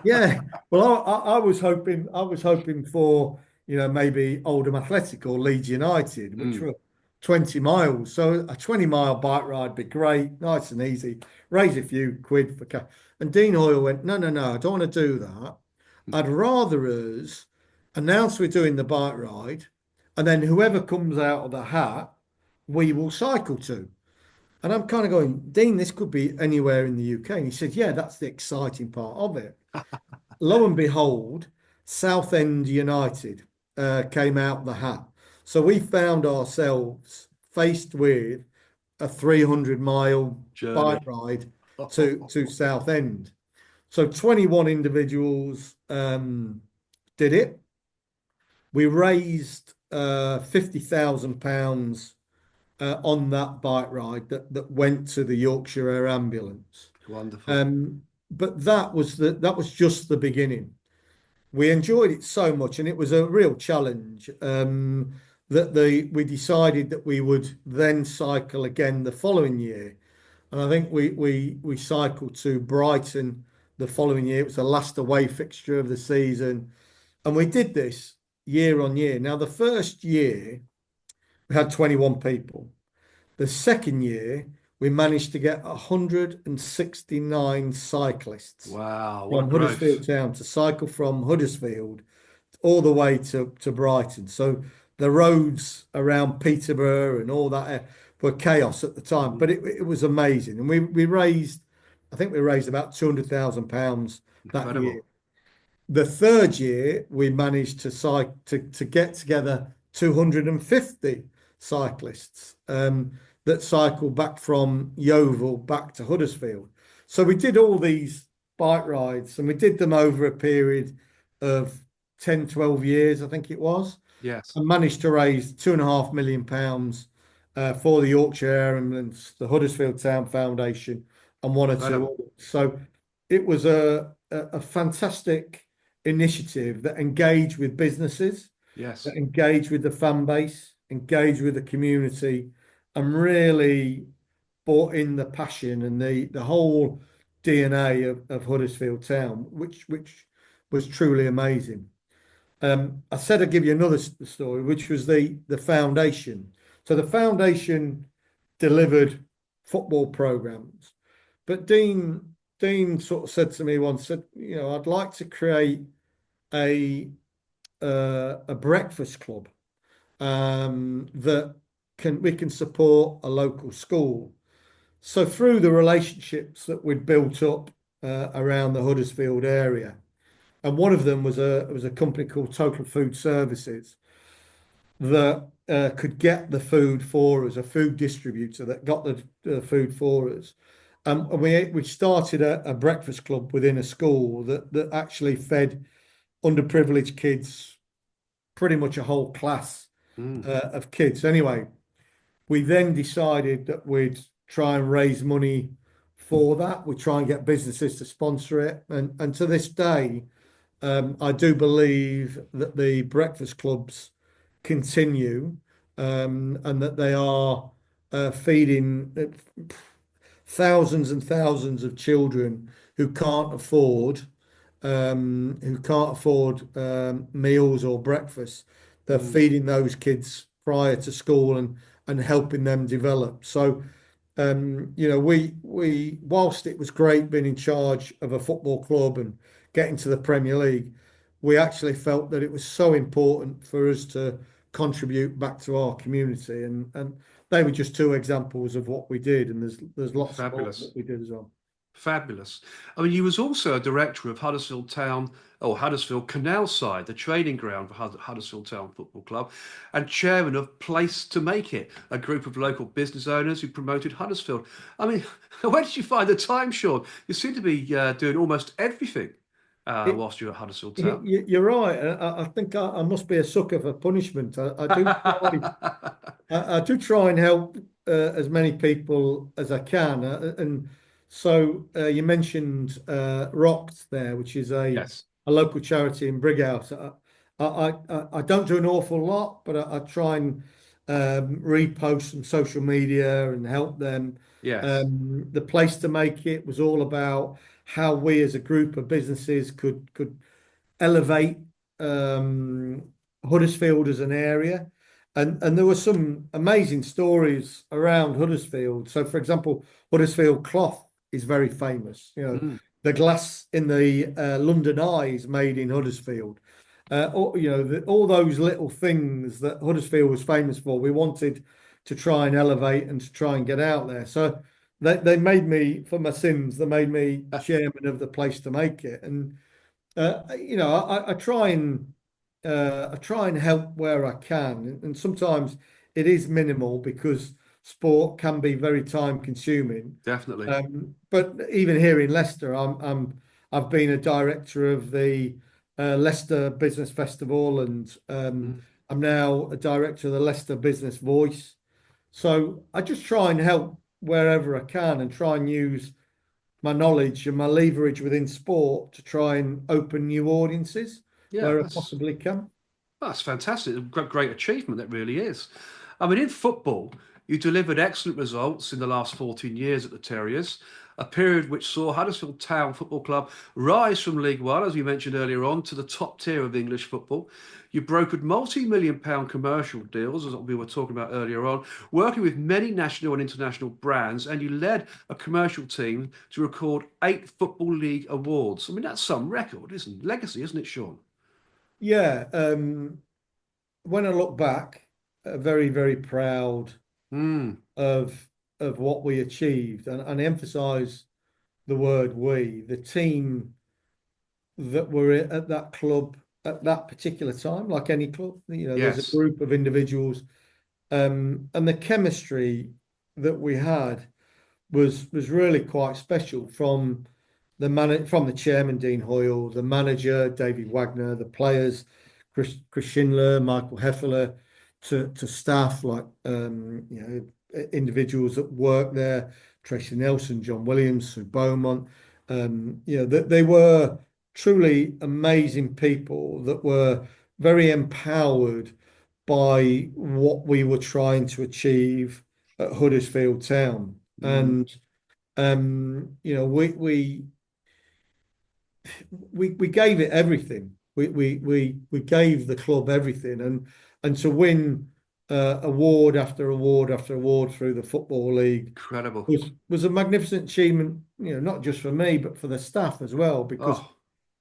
yeah, well, I was hoping for maybe Oldham Athletic or Leeds United, which Mm. were 20 miles. So a 20-mile bike ride would be great, nice and easy, raise a few quid for cash. And Dean Hoyle went, no, no, no, I don't want to do that. I'd rather us announce we're doing the bike ride, and then whoever comes out of the hat, we will cycle to. And I'm kind of going, Dean, this could be anywhere in the UK. And he said, yeah, that's the exciting part of it. Lo and behold, Southend United came out the hat. So we found ourselves faced with a 300-mile bike Journey. ride to Southend. So 21 individuals did it. We raised £50,000 on that bike ride that went to the Yorkshire Air Ambulance. Wonderful. But that was just the beginning. We enjoyed it so much, and it was a real challenge that we decided that we would then cycle again the following year. And I think we cycled to Brighton the following year. It was the last away fixture of the season, and we did this year on year. Now, the first year we had 21 people. The second year we managed to get 169 cyclists Wow, what a from growth. Huddersfield Town to cycle from Huddersfield all the way to Brighton. So the roads around Peterborough and all that were chaos at the time, Mm. but it was amazing. And we raised, I think we raised about £200,000 that year. Incredible. The third year, we managed to get together 250 cyclists that cycled back from Yeovil back to Huddersfield. So we did all these bike rides, and we did them over a period of 10, 12 years, I think it was, Yes. and managed to raise £2.5 million for the Yorkshire Air Ambulance, the Huddersfield Town Foundation, and one or two Incredible. others. So it was a fantastic initiative that engaged with businesses, that Yes. engaged with the fan base, engaged with the community, and really brought in the passion and the whole DNA of Huddersfield Town, which was truly amazing. I said I'd give you another story, which was the foundation. So the foundation delivered football programs, but Dean sort of said to me once, said, I'd like to create a a breakfast club that we can support a local school. So through the relationships that we'd built up around the Huddersfield area, and one of them was a company called Total Food Services that could get the food for us, a food distributor that got the food for us. And we started a breakfast club within a school that actually fed underprivileged kids, pretty much a whole class Mm. of kids. Anyway, we then decided that we'd try and raise money for that. We try and get businesses to sponsor it, and to this day, I do believe that the breakfast clubs continue, and that they are feeding thousands and thousands of children who can't afford meals or breakfast. They're Mm. feeding those kids prior to school and helping them develop. So we whilst it was great being in charge of a football club and getting to the Premier League, we actually felt that it was so important for us to contribute back to our community, and they were just two examples of what we did, and there's lots more that Fabulous. we did as well. Fabulous. I mean, you was also a director of Huddersfield Town or Huddersfield Canal Side, the training ground for Huddersfield Town Football Club, and chairman of Place to Make It, a group of local business owners who promoted Huddersfield. I mean, where did you find the time, Sean? You seem to be doing almost everything It, whilst you're at Huddersfield Town. you're right. I think I must be a sucker for punishment. I do try and help as many people as I can. And so you mentioned Rocked there, which is Yes. a local charity in Brighouse. I don't do an awful lot, but I try and repost some social media and help them. Yes. The Place to Make It was all about how we as a group of businesses could elevate Huddersfield as an area. And there were some amazing stories around Huddersfield. So, for example, Huddersfield cloth is very famous. Mm. The glass in the London Eye is made in Huddersfield. All those little things that Huddersfield was famous for, we wanted to try and elevate and to try and get out there. So they made me, for my sins, they made me chairman of the place to make it. And I try and help where I can, and sometimes it is minimal because sport can be very time consuming. Definitely. But even here in Leicester, I've been a director of the Leicester Business Festival, and Mm. I'm now a director of the Leicester Business Voice. So I just try and help wherever I can and try and use my knowledge and my leverage within sport to try and open new audiences Yeah, where I that's possibly can. That's fantastic. A great achievement, that really is. I mean, in football, you delivered excellent results in the last 14 years at the Terriers, a period which saw Huddersfield Town Football Club rise from League One, as we mentioned earlier on, to the top tier of English football. You brokered multi-million pound commercial deals, as we were talking about earlier on, working with many national and international brands, and you led a commercial team to record 8 Football League awards. I mean, that's some record, isn't it? Legacy, isn't it, Sean? Yeah, when I look back, very, very proud Mm, of what we achieved, and I emphasize the word we, the team that were at that club at that particular time, like any club. There's a yes. group of individuals, and the chemistry that we had was really quite special from the chairman Dean Hoyle, the manager David Wagner, the players Chris Schindler, Michael Heffeler, to staff like individuals that work there, Tracy Nelson, John Williams, Sue Beaumont. They were truly amazing people that were very empowered by what we were trying to achieve at Huddersfield Town. Mm, And we gave it everything. We gave the club everything, and to win award after award after award through the Football League incredible. was a magnificent achievement. Not just for me, but for the staff as well, because Oh,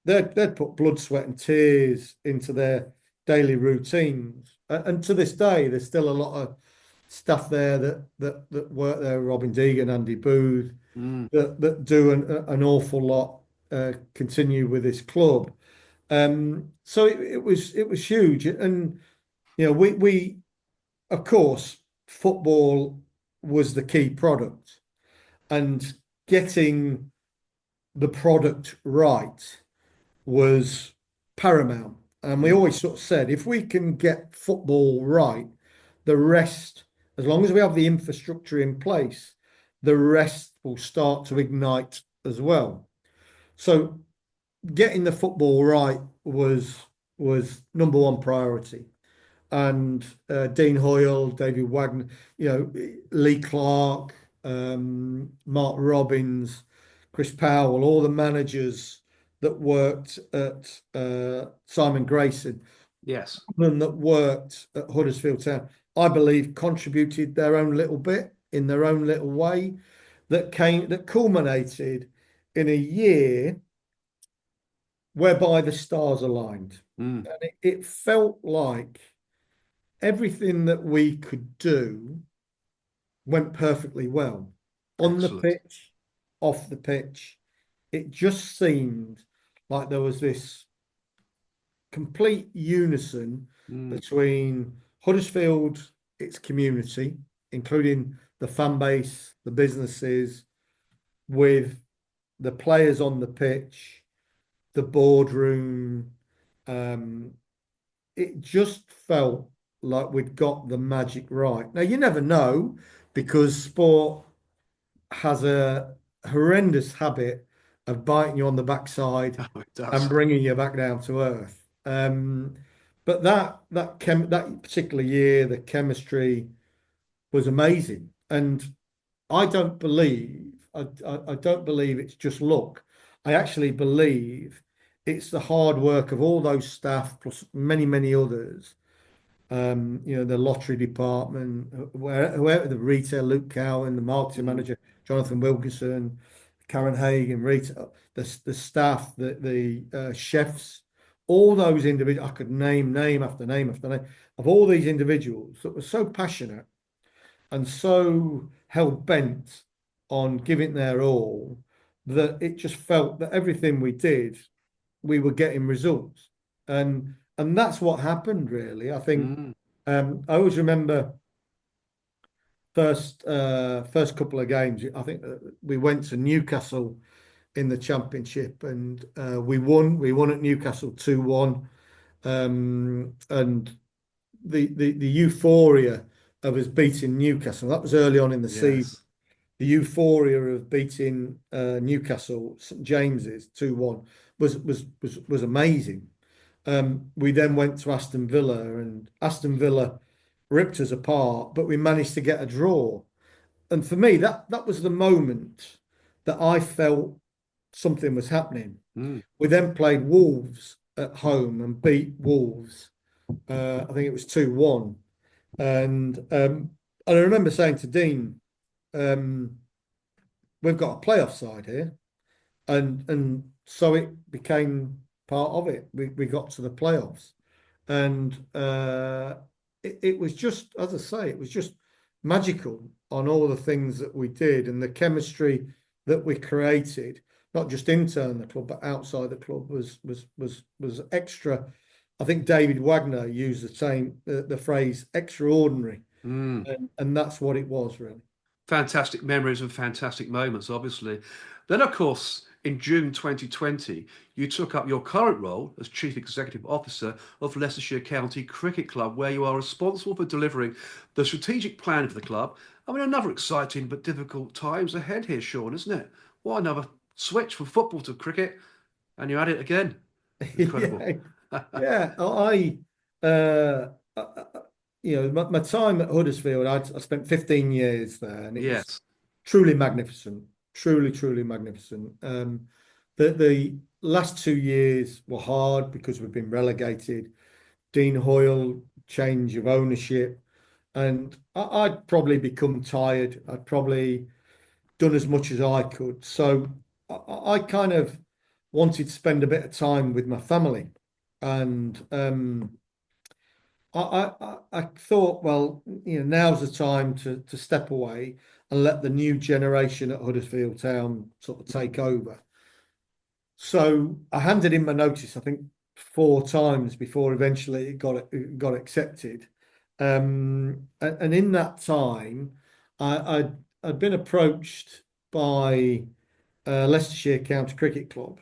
they'd put blood, sweat, and tears into their daily routines. And to this day, there's still a lot of staff there that work there, Robin Deegan, Andy Booth, mm, that do an awful lot, continue with this club. So it was huge, and we of course football was the key product, and getting the product right was paramount. And we mm, always sort of said, if we can get football right, the rest, as long as we have the infrastructure in place, the rest will start to ignite as well. So getting the football right was number one priority. And Dean Hoyle, David Wagner, Lee Clark, Mark Robbins, Chris Powell, all the managers that worked at Simon Grayson, yes. them that worked at Huddersfield Town, I believe contributed their own little bit in their own little way that culminated in a year whereby the stars aligned. Mm, And it felt like everything that we could do went perfectly well on the excellent. pitch, off the pitch. It just seemed like there was this complete unison Mm, between Huddersfield, its community, including the fan base, the businesses, with the players on the pitch, the boardroom. Um, it just felt like we'd got the magic right. Now, you never know because sport has a horrendous habit of biting you on the backside oh, it does. and bringing you back down to earth. But that particular year, the chemistry was amazing, and I don't believe it's just luck. I actually believe it's the hard work of all those staff plus many, many others. The lottery department, whoever the retail, Luke Cowan, the marketing Mm. manager, Jonathan Wilkinson, Karen Hagan, retail, the staff, the chefs, all those individuals. I could name after name after name of all these individuals that were so passionate and so hell bent on giving their all that it just felt that everything we did, we were getting results. And that's what happened, really. I think Mm. I always remember first couple of games. I think we went to Newcastle in the championship, and we won. We won at Newcastle 2-1, and the euphoria of us beating Newcastle. That was early on in the season. Yes. The euphoria of beating Newcastle St James's 2-1 was amazing. We then went to Aston Villa, and Aston Villa ripped us apart, but we managed to get a draw. And for me, that was the moment that I felt something was happening. Mm. We then played Wolves at home and beat Wolves. I think it was 2-1. And I remember saying to Dean, we've got a playoff side here. And so it became part of it. We got to the playoffs. And it was just, as I say, it was just magical on all the things that we did and the chemistry that we created, not just inside the club, but outside the club was extra. I think David Wagner used the phrase extraordinary. Mm. And that's what it was, really. Fantastic memories and fantastic moments, obviously. Then, of course, in June 2020, you took up your current role as Chief Executive Officer of Leicestershire County Cricket Club, where you are responsible for delivering the strategic plan for the club. I mean, another exciting but difficult times ahead here, Sean, isn't it? What another switch from football to cricket, and you're at it again. Incredible. Yeah, yeah. Uh, I- I- my time at Huddersfield, I spent 15 years there, and it was Yes. truly magnificent, truly, truly magnificent. The last 2 years were hard because we've been relegated. Dean Hoyle, change of ownership, and I'd probably become tired. I'd probably done as much as I could. So I kind of wanted to spend a bit of time with my family. And I thought, well, now's the time to step away and let the new generation at Huddersfield Town sort of take over. So I handed in my notice, I think, 4 times before eventually it got accepted. And in that time, I'd been approached by Leicestershire County Cricket Club,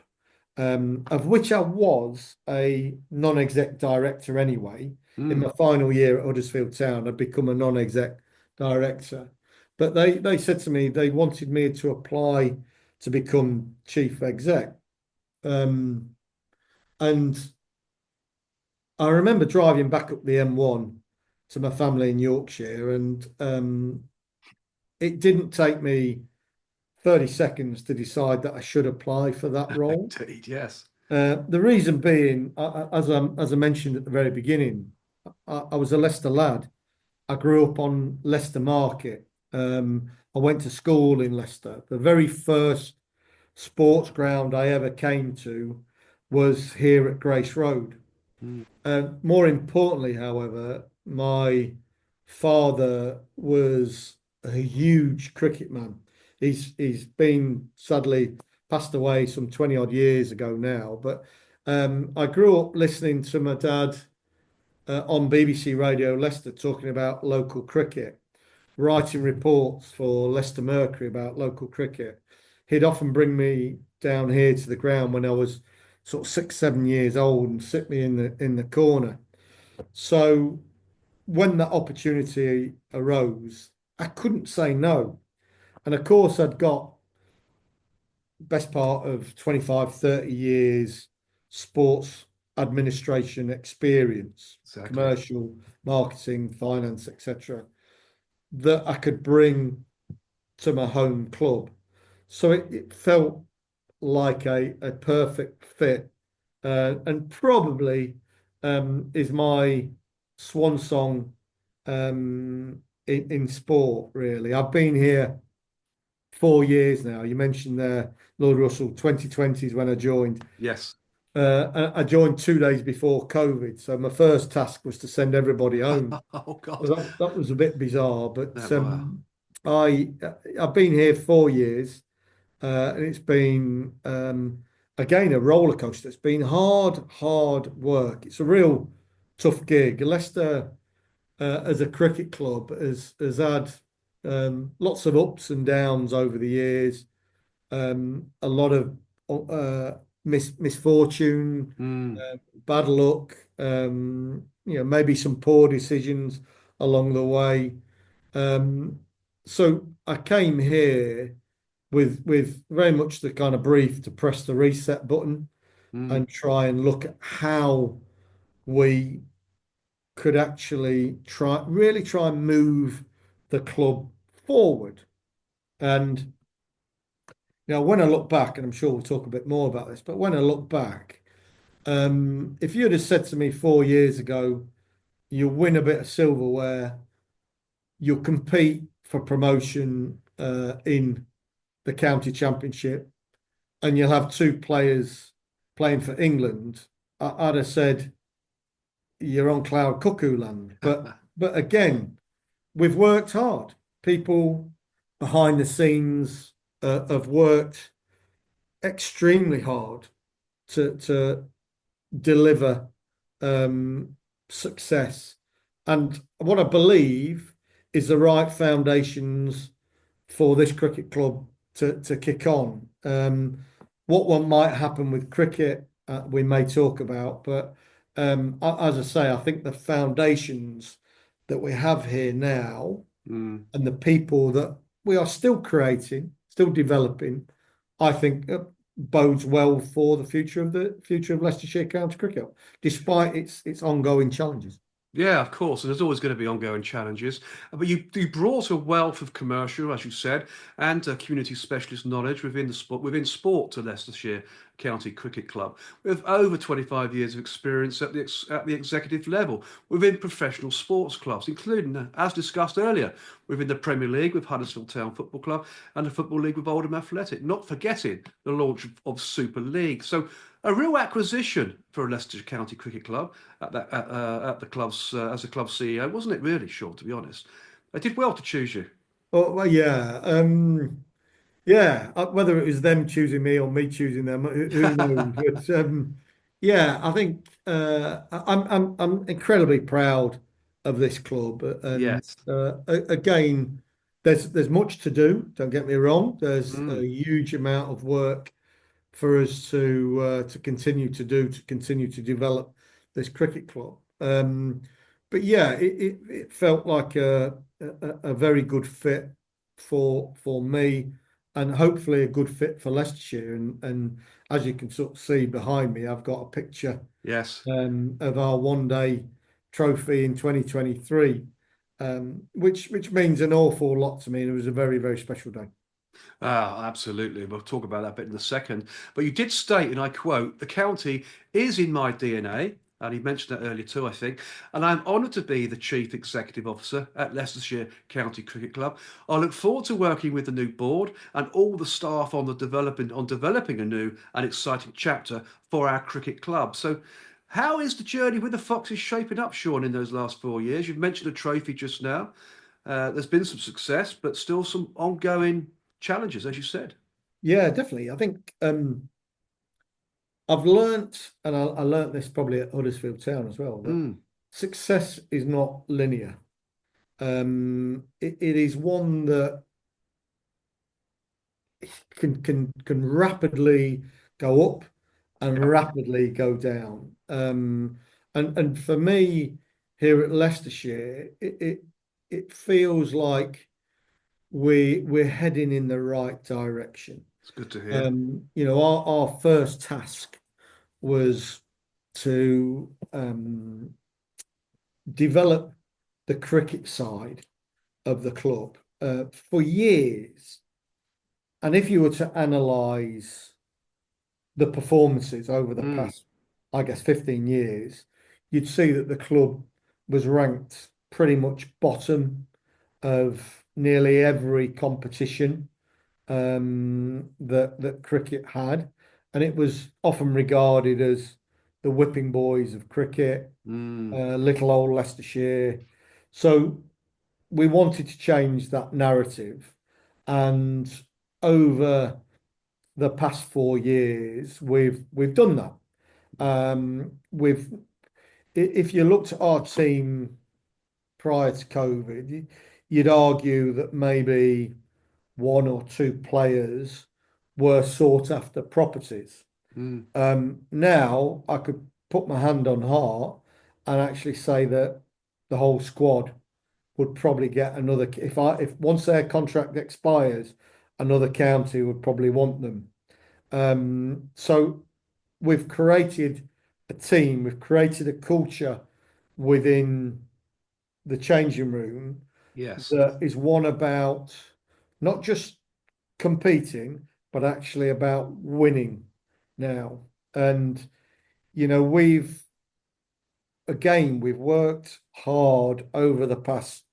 of which I was a non-exec director anyway. In Mm. my final year at Huddersfield Town, I'd become a non-exec director. But they said to me they wanted me to apply to become chief exec. Um, and I remember driving back up the M1 to my family in Yorkshire, and it didn't take me 30 seconds to decide that I should apply for that role. Indeed, yes. The reason being, as I mentioned at the very beginning, I was a Leicester lad. I grew up on Leicester Market. I went to school in Leicester. The very first sports ground I ever came to was here at Grace Road. Mm. More importantly, however, my father was a huge cricket man. He's been sadly passed away some 20 odd years ago now. But I grew up listening to my dad on BBC Radio Leicester talking about local cricket, writing reports for Leicester Mercury about local cricket. He'd often bring me down here to the ground when I was sort of 6, 7 years old and sit me in the corner. So when that opportunity arose, I couldn't say no. And of course, I'd got best part of 25, 30 years sports administration experience, Exactly. commercial, marketing, finance, etc., that I could bring to my home club. So it felt like a perfect fit and probably is my swan song in sport, really. I've been here 4 years now. You mentioned there, Lord Russell, 2020 is when I joined. Yes. I joined 2 days before COVID, so my first task was to send everybody home. Oh God. That was a bit bizarre, but Oh, wow. I I've been here 4 years, and it's been again a roller coaster. It's been hard work. It's a real tough gig. Leicester, as a cricket club, has had lots of ups and downs over the years. A lot of misfortune, Mm, bad luck. Maybe some poor decisions along the way. Um, so I came here with very much the kind of brief to press the reset button mm, and try and look at how we could actually try and move the club forward. And when I look back, and I'm sure we'll talk a bit more about this, but when I look back, if you'd have said to me 4 years ago, you'll win a bit of silverware, you'll compete for promotion in the county championship, and you'll have two players playing for England, I'd have said you're on cloud cuckoo land. But again, we've worked hard. People behind the scenes have worked extremely hard to deliver um, success. And what I believe is the right foundations for this cricket club to kick on. What one might happen with cricket, we may talk about, but as I say, I think the foundations that we have here now mm. and the people that we are still creating, still developing, I think bodes well for the future of Leicestershire County Cricket, despite its ongoing challenges. Yeah, of course, and there's always going to be ongoing challenges. But you brought a wealth of commercial, as you said, and community specialist knowledge within sport to Leicestershire County Cricket Club, with over 25 years of experience at the executive level within professional sports clubs, including, as discussed earlier, within the Premier League with Huddersfield Town Football Club and the Football League with Oldham Athletic. Not forgetting the launch of Super League. So a real acquisition for Leicestershire County Cricket Club at the club's as a club CEO, wasn't it? Really, Sean. To be honest, they did well to choose you. Oh, well, yeah. Yeah, whether it was them choosing me or me choosing them, who knows? But yeah, I think I'm incredibly proud of this club, and Yes. again, there's much to do. Don't get me wrong. There's a Mm. huge amount of work for us to continue to do to continue to develop this cricket club. But yeah, it felt like a very good fit for me, and hopefully a good fit for Leicestershire. And as you can sort of see behind me, I've got a picture Yes. of our one day trophy in 2023, which means an awful lot to me. And it was a very special day. Ah, absolutely. We'll talk about that bit in a second. But you did state, and I quote, the county is in my DNA. And he mentioned that earlier too, I think. And I'm honoured to be the Chief Executive Officer at Leicestershire County Cricket Club. I look forward to working with the new board and all the staff on developing a new and exciting chapter for our cricket club. So, how is the journey with the Foxes shaping up, Sean, in those last 4 years? You've mentioned a trophy just now. There's been some success, but still some ongoing challenges, as you said. Yeah, definitely. I think I've learnt, and I learnt this probably at Huddersfield Town as well, that Mm, success is not linear. It is one that can rapidly go up and yeah, rapidly go down. And for me here at Leicestershire, it feels like we're heading in the right direction. it's good to hear. Our first task was to develop the cricket side of the club for years. And if you were to analyse the performances over the Mm, past I guess, 15 years, you'd see that the club was ranked pretty much bottom of nearly every competition that cricket had, and it was often regarded as the whipping boys of cricket, Mm, little old Leicestershire. So we wanted to change that narrative, and over the past 4 years, we've done that. We've if you looked at our team prior to COVID, you'd argue that maybe one or two players were sought after properties. mm, Now I could put my hand on heart and actually say that the whole squad would probably get another. If once their contract expires, another county would probably want them. So we've created a team, we've created a culture within the changing room yes. that is one about not just competing, but actually about winning now. And, we've worked hard over the past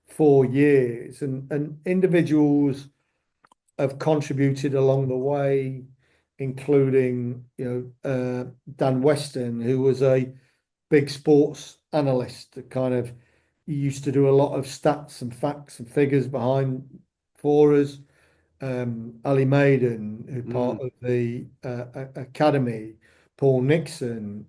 4 years, and individuals have contributed along the way, including, Dan Weston, who was a big sports analyst that kind of used to do a lot of stats and facts and figures behind for us. Ali Maiden, who part Mm, of the academy, Paul Nixon,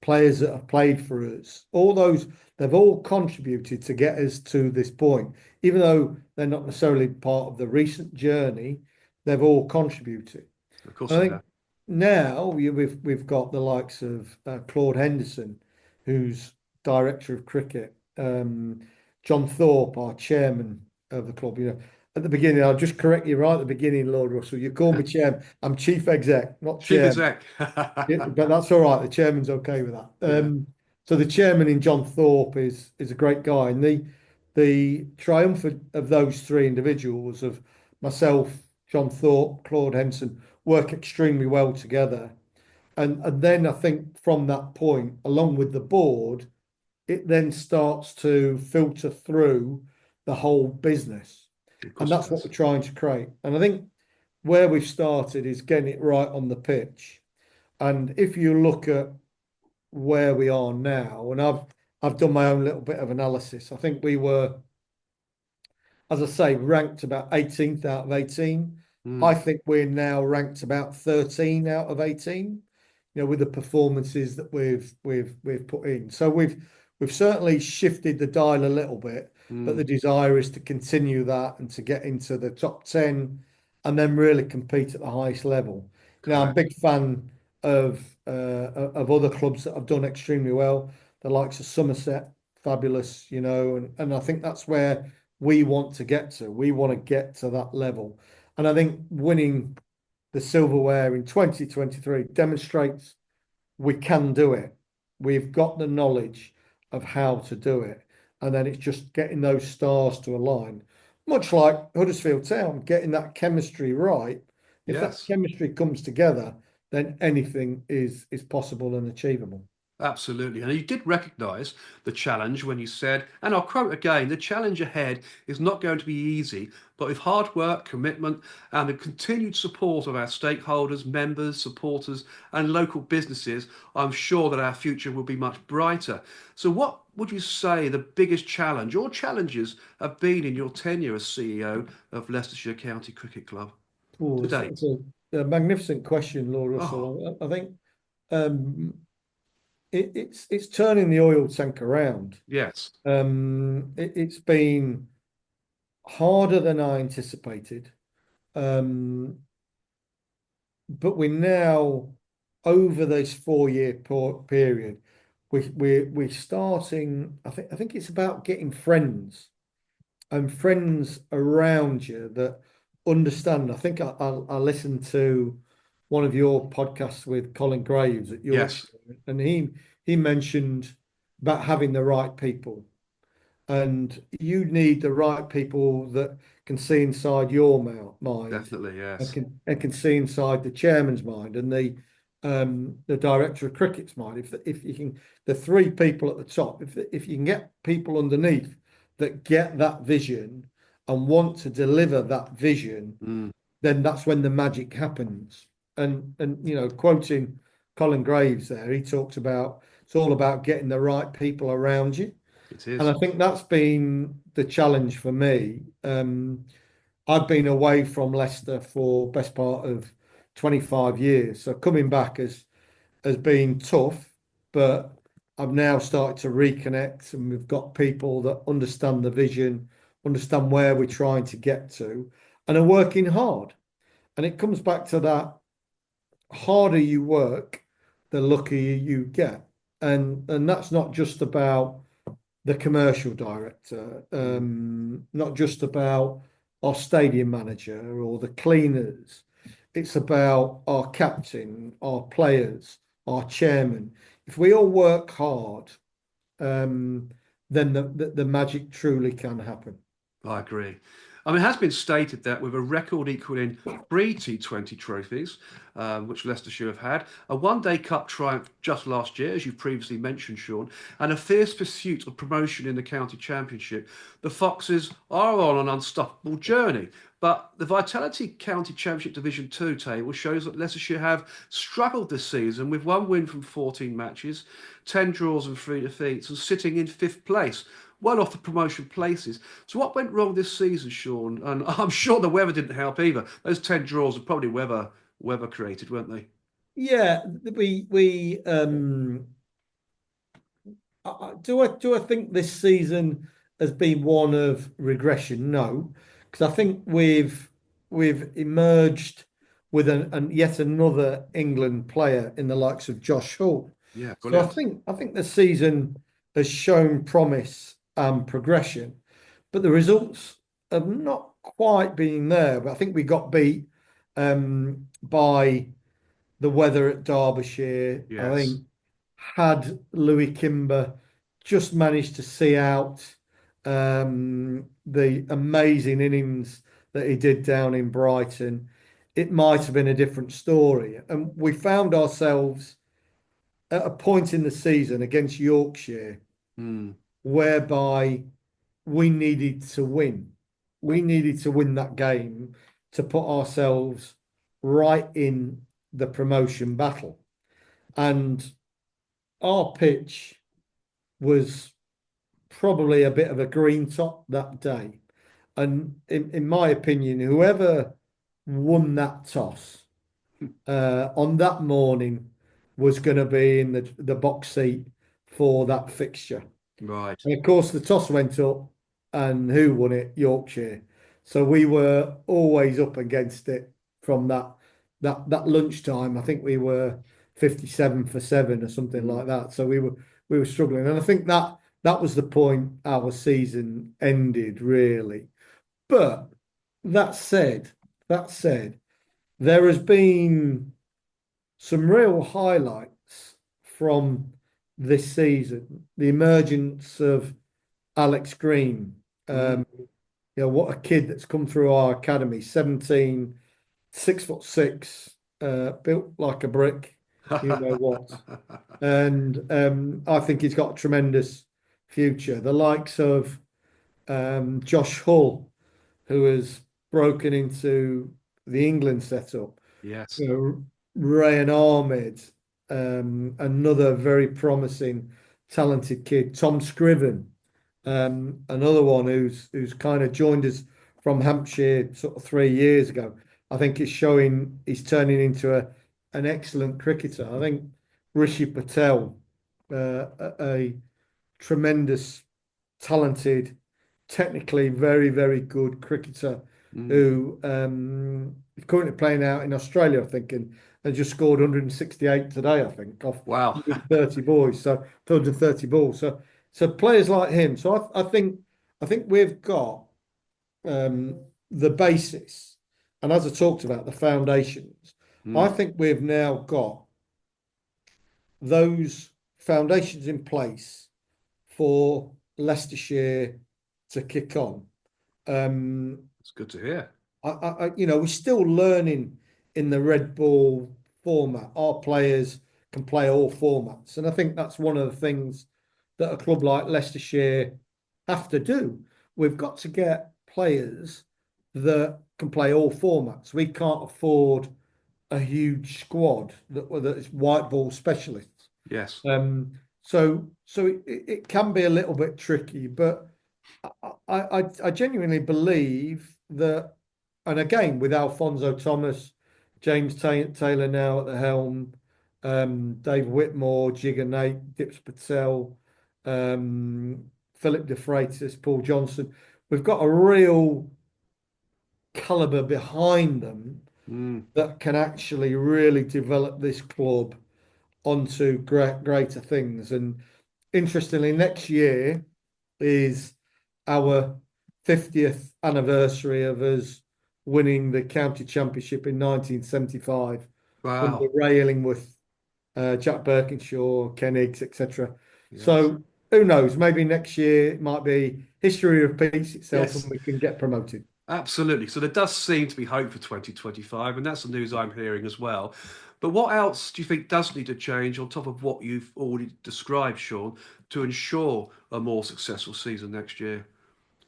players that have played for us. All those, they've all contributed to get us to this point. Even though they're not necessarily part of the recent journey, they've all contributed. of course I they think have. now we've got the likes of Claude Henderson, who's director of cricket, John Thorpe, our chairman of the club. At the beginning, I'll just correct you right at the beginning, Lord Russell. You call me chairman. I'm chief exec, not Chief chairman. exec. Yeah, but that's all right. The chairman's okay with that. Yeah. So the chairman in John Thorpe is a great guy, and the triumph of those three individuals, of myself, John Thorpe, Claude Henson, work extremely well together. And then I think from that point, along with the board, it then starts to filter through the whole business. Of And course it that's what does. we're trying to create. And I think where we've started is getting it right on the pitch. And if you look at where we are now, and I've done my own little bit of analysis. I think we were, as I say, ranked about 18th out of 18. I Mm, think we're now ranked about 13 out of 18, with the performances that we've put in. So we've certainly shifted the dial a little bit, but the mm, desire is to continue that and to get into the top 10 and then really compete at the highest level. I'm a correct. big fan of other clubs that have done extremely well, the likes of Somerset, fabulous, and I think that's where we want to get to. We want to get to that level. And I think winning the silverware in 2023 demonstrates we can do it. We've got the knowledge of how to do it. And then it's just getting those stars to align, much like Huddersfield Town, getting that chemistry right. If that Yes. chemistry comes together, then anything is possible and achievable. Absolutely. And you did recognise the challenge when you said, and I'll quote again, the challenge ahead is not going to be easy, but with hard work, commitment, and the continued support of our stakeholders, members, supporters, and local businesses, I'm sure that our future will be much brighter. So, what would you say the biggest challenge or challenges have been in your tenure as CEO of Leicestershire County Cricket Club Oh, to it's date? a magnificent question, Lord Oh, Russell. I think um, it's turning the oil tank around. yes. It's been harder than I anticipated. Um, but we're now over this 4 year period. We're starting. I think it's about getting friends and friends around you that understand. I think I listened to one of your podcasts with Colin Graves at Yorkshire, Yes. and he mentioned about having the right people. And you need the right people that can see inside your mind Definitely. and Yes. can see inside the chairman's mind and the director of cricket's mind. If you can, the three people at the top, if you can get people underneath that get that vision and want to deliver that vision, then that's when the magic happens. And quoting Colin Graves there, he talks about it's all about getting the right people around you. It And is. I think that's been the challenge for me. I've been away from Leicester for best part of 25 years. So coming back has been tough, but I've now started to reconnect and we've got people that understand the vision, understand where we're trying to get to, and are working hard. And it comes back to that harder you work, the luckier you get. And that's not just about the commercial director, not just about our stadium manager or the cleaners. It's about our captain, our players, our chairman. If we all work hard, then the magic truly can happen. I agree. I mean, it has been stated that with a record equaling three T20 trophies, which Leicestershire have had, a one-day cup triumph just last year, as you previously mentioned, Sean, and a fierce pursuit of promotion in the county championship, the Foxes are on an unstoppable journey. But the Vitality County Championship Division 2 table shows that Leicestershire have struggled this season with one win from 14 matches, 10 draws and 3 defeats, and sitting in fifth place, well off the promotion places. So what went wrong this season, Sean? And I'm sure the weather didn't help either. Those 10 draws are probably weather created, weren't they? Yeah, we do I think this season has been one of regression? No, because I think we've emerged with an yet another England player in the likes of Josh Hall. Yeah, So I brilliant. think I think the season has shown promise and progression, but the results have not quite been there. But I think we got beat by the weather at Derbyshire. I Yes. think had Louis Kimber just managed to see out the amazing innings that he did down in Brighton, it might have been a different story. And we found ourselves at a point in the season against Yorkshire Mm, whereby we needed to win. We needed to win that game to put ourselves right in the promotion battle. And our pitch was probably a bit of a green top that day. And in my opinion, whoever won that toss on that morning was going to be in the box seat for that fixture. right. And of course, the toss went up, and who won it? Yorkshire. So we were always up against it from that lunchtime. I think we were 57 for 7 or something Mm, like that. So we were struggling, and I think that was the point our season ended really. But that said, that said, there has been some real highlights from this season. The emergence of Alex Green. mm. What a kid that's come through our academy, 17, 6'6", built like a brick, you know what. And I think he's got a tremendous future. The likes of Josh Hull, who has broken into the England setup. Yes. You know, Rayan Ahmed, another very promising, talented kid. Tom Scriven, another one who's kind of joined us from Hampshire sort of 3 years ago. I think he's turning into an excellent cricketer. I think Rishi Patel, a tremendous, talented, technically very, very good cricketer Mm. who is currently playing out in Australia, I think, and just scored 168 today, I think, off Wow. 130 boys, so 130 balls. So players like him. So I think we've got the basis, and as I talked about, the foundations. I Mm. think we've now got those foundations in place for Leicestershire to kick on. It's good to hear. We're still learning in the red ball format. Our players can play all formats. And I think that's one of the things that a club like Leicestershire have to do. We've got to get players that can play all formats. We can't afford a huge squad that is white ball specialists. Yes. So it can be a little bit tricky, but I genuinely believe that, and again with Alfonso Thomas, James Taylor now at the helm, Dave Whitmore, Jigger Nate, Dips Patel, Philip De Freitas, Paul Johnson, we've got a real caliber behind them Mm. that can actually really develop this club onto greater things. And interestingly, next year is our 50th anniversary of us winning the county championship in 1975 under Wow. Ray Illingworth, Jack Birkinshaw, Ken Higgs, etc. Yes. So who knows? Maybe next year it might be history repeats itself and Yes. we can get promoted. Absolutely. So there does seem to be hope for 2025, and that's the news I'm hearing as well. But what else do you think does need to change on top of what you've already described, Sean, to ensure a more successful season next year?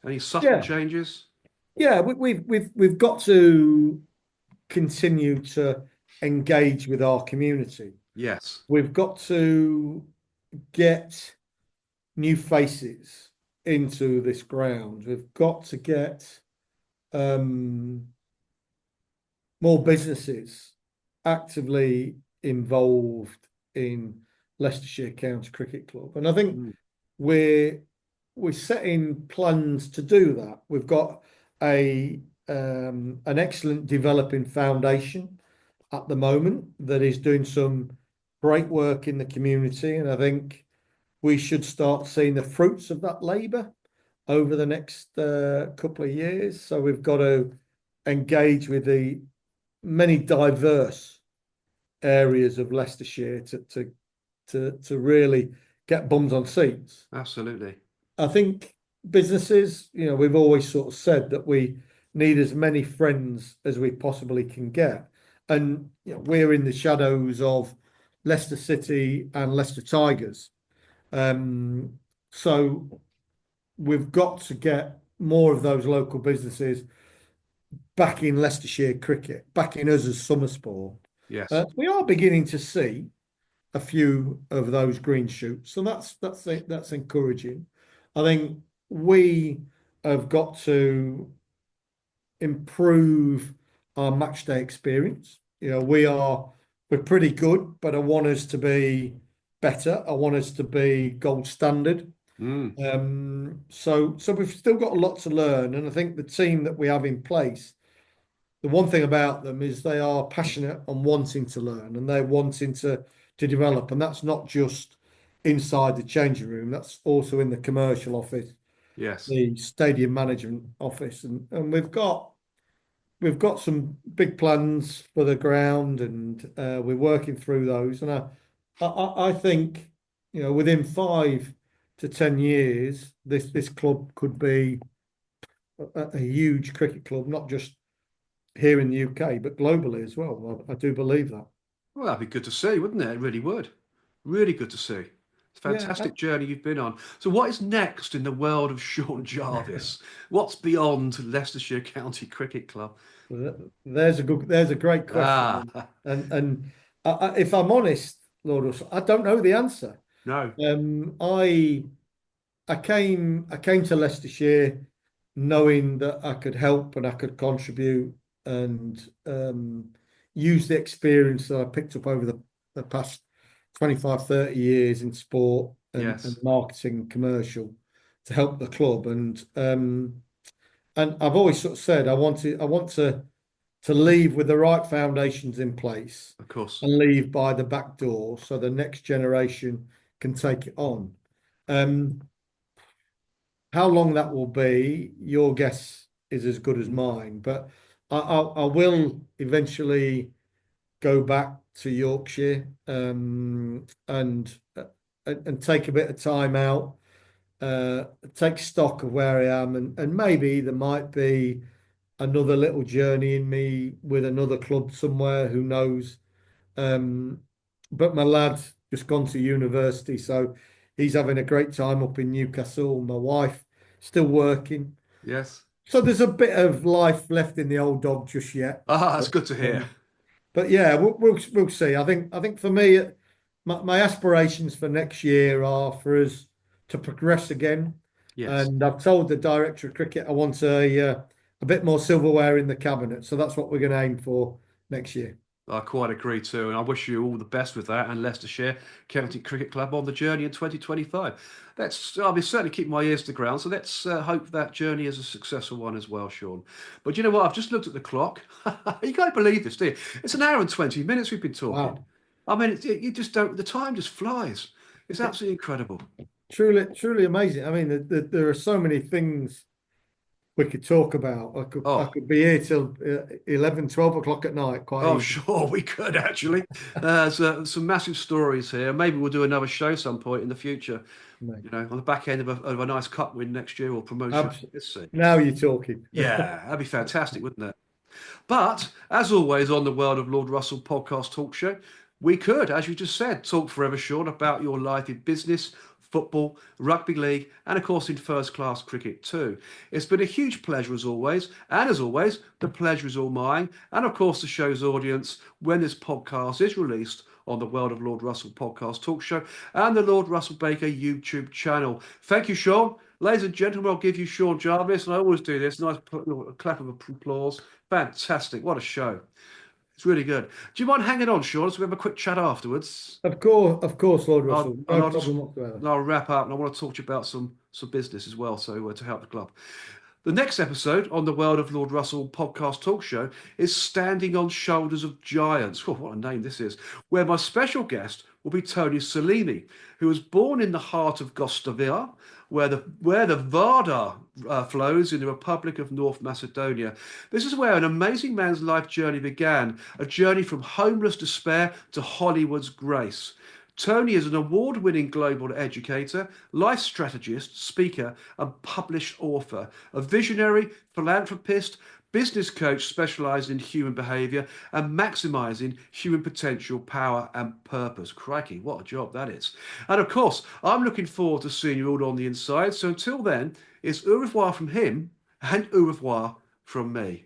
Any subtle Yeah, changes? yeah, we've got to continue to engage with our community. Yes. We've got to get new faces into this ground. We've got to get um, more businesses actively involved in Leicestershire County Cricket Club. And I think Mm. we're we're setting plans to do that. We've got a an excellent developing foundation at the moment that is doing some great work in the community, and I think we should start seeing the fruits of that labour over the next couple of years. So we've got to engage with the many diverse areas of Leicestershire to really get bums on seats. Absolutely. I think businesses, we've always sort of said that we need as many friends as we possibly can get. And we're in the shadows of Leicester City and Leicester Tigers. Um, so we've got to get more of those local businesses back in Leicestershire cricket, back in us as summer sport. Yes. We are beginning to see a few of those green shoots, so that's encouraging. I think we have got to improve our match day experience. We're pretty good, but I want us to be better. I want us to be gold standard. Mm. So we've still got a lot to learn, and I think the team that we have in place, the one thing about them is they are passionate and wanting to learn, and they're wanting to develop, and that's not just inside the changing room. That's also in the commercial office, Yes. the stadium management office, and we've got some big plans for the ground, and we're working through those. And I think within 5 to 10 years, this club could be a huge cricket club, not just here in the UK, but globally as well. I do believe that. Well, that'd be good to see, wouldn't it? It really would. Really good to see. It's a Yeah, fantastic journey you've been on. So, what is next in the world of Sean Jarvis? What's beyond Leicestershire County Cricket Club? there's a great Ah, question, and if I'm honest, Lord Russell, I don't know the answer. no. I came to Leicestershire knowing that I could help and I could contribute and use the experience that I picked up over the past 25, 30 years in sport and Yes. marketing commercial to help the club. And I've always sort of said I want to leave with the right foundations in place Of course. and leave by the back door so the next generation can take it on. Um, how long that will be, your guess is as good as mine. But I will eventually go back to Yorkshire and take a bit of time out, take stock of where I am, and maybe there might be another little journey in me with another club somewhere. Who knows? But my lad's just gone to university, so he's having a great time up in Newcastle. My wife still working. Yes. So there's a bit of life left in the old dog just yet. Ah, that's But, good to hear. but yeah, we'll see. I think for me, my aspirations for next year are for us to progress again. Yes. And I've told the director of cricket I want a bit more silverware in the cabinet. So that's what we're going to aim for next year. I quite agree too, and I wish you all the best with that and Leicestershire County Cricket Club on the journey in 2025. I'll be certainly keeping my ears to the ground, so let's hope that journey is a successful one as well, Sean. But you know what? I've just looked at the clock. You can't believe this, do you? It's an hour and 20 minutes we've been talking. Wow. I mean, you just don't, the time just flies. It's absolutely incredible. Truly amazing. I mean, there are so many things we could talk about. I Oh, could be here till 11, 12 o'clock at night, quite oh, easily. sure, we could actually. There's some massive stories here. Maybe we'll do another show some point in the future. Mate. You know, on the back end of a nice cup win next year or promotion. Let's see. Now you're talking. Yeah, that'd be fantastic, wouldn't it? But as always on the World of Lord Russell podcast talk show, we could, as you just said, talk forever, Sean, about your life in business, football, rugby league, and of course in first class cricket too. It's been a huge pleasure as always, and as always, the pleasure is all mine, and of course the show's audience when this podcast is released on the World of Lord Russell podcast talk show and the Lord Russell Baker YouTube channel. Thank you, Sean. Ladies and gentlemen, I'll give you Sean Jarvis, and I always do this. Nice clap of applause. Fantastic. What a show. It's really good. Do you mind hanging on, Sean, so we have a quick chat afterwards? Of course, Lord Russell. And No I'll just problem whatsoever. I'll wrap up, and I want to talk to you about some business as well, so to help the club. The next episode on the World of Lord Russell podcast talk show is Standing on Shoulders of Giants. Oh, what a name this is. Where my special guest will be Tony Salini, who was born in the heart of Gostavia, where the Vardar flows in the Republic of North Macedonia. This is where an amazing man's life journey began, a journey from homeless despair to Hollywood's grace. Tony is an award-winning global educator, life strategist, speaker, and published author, a visionary, philanthropist, business coach specialised in human behaviour and maximising human potential, power and purpose. Crikey, what a job that is. And of course, I'm looking forward to seeing you all on the inside. So until then, it's au revoir from him and au revoir from me.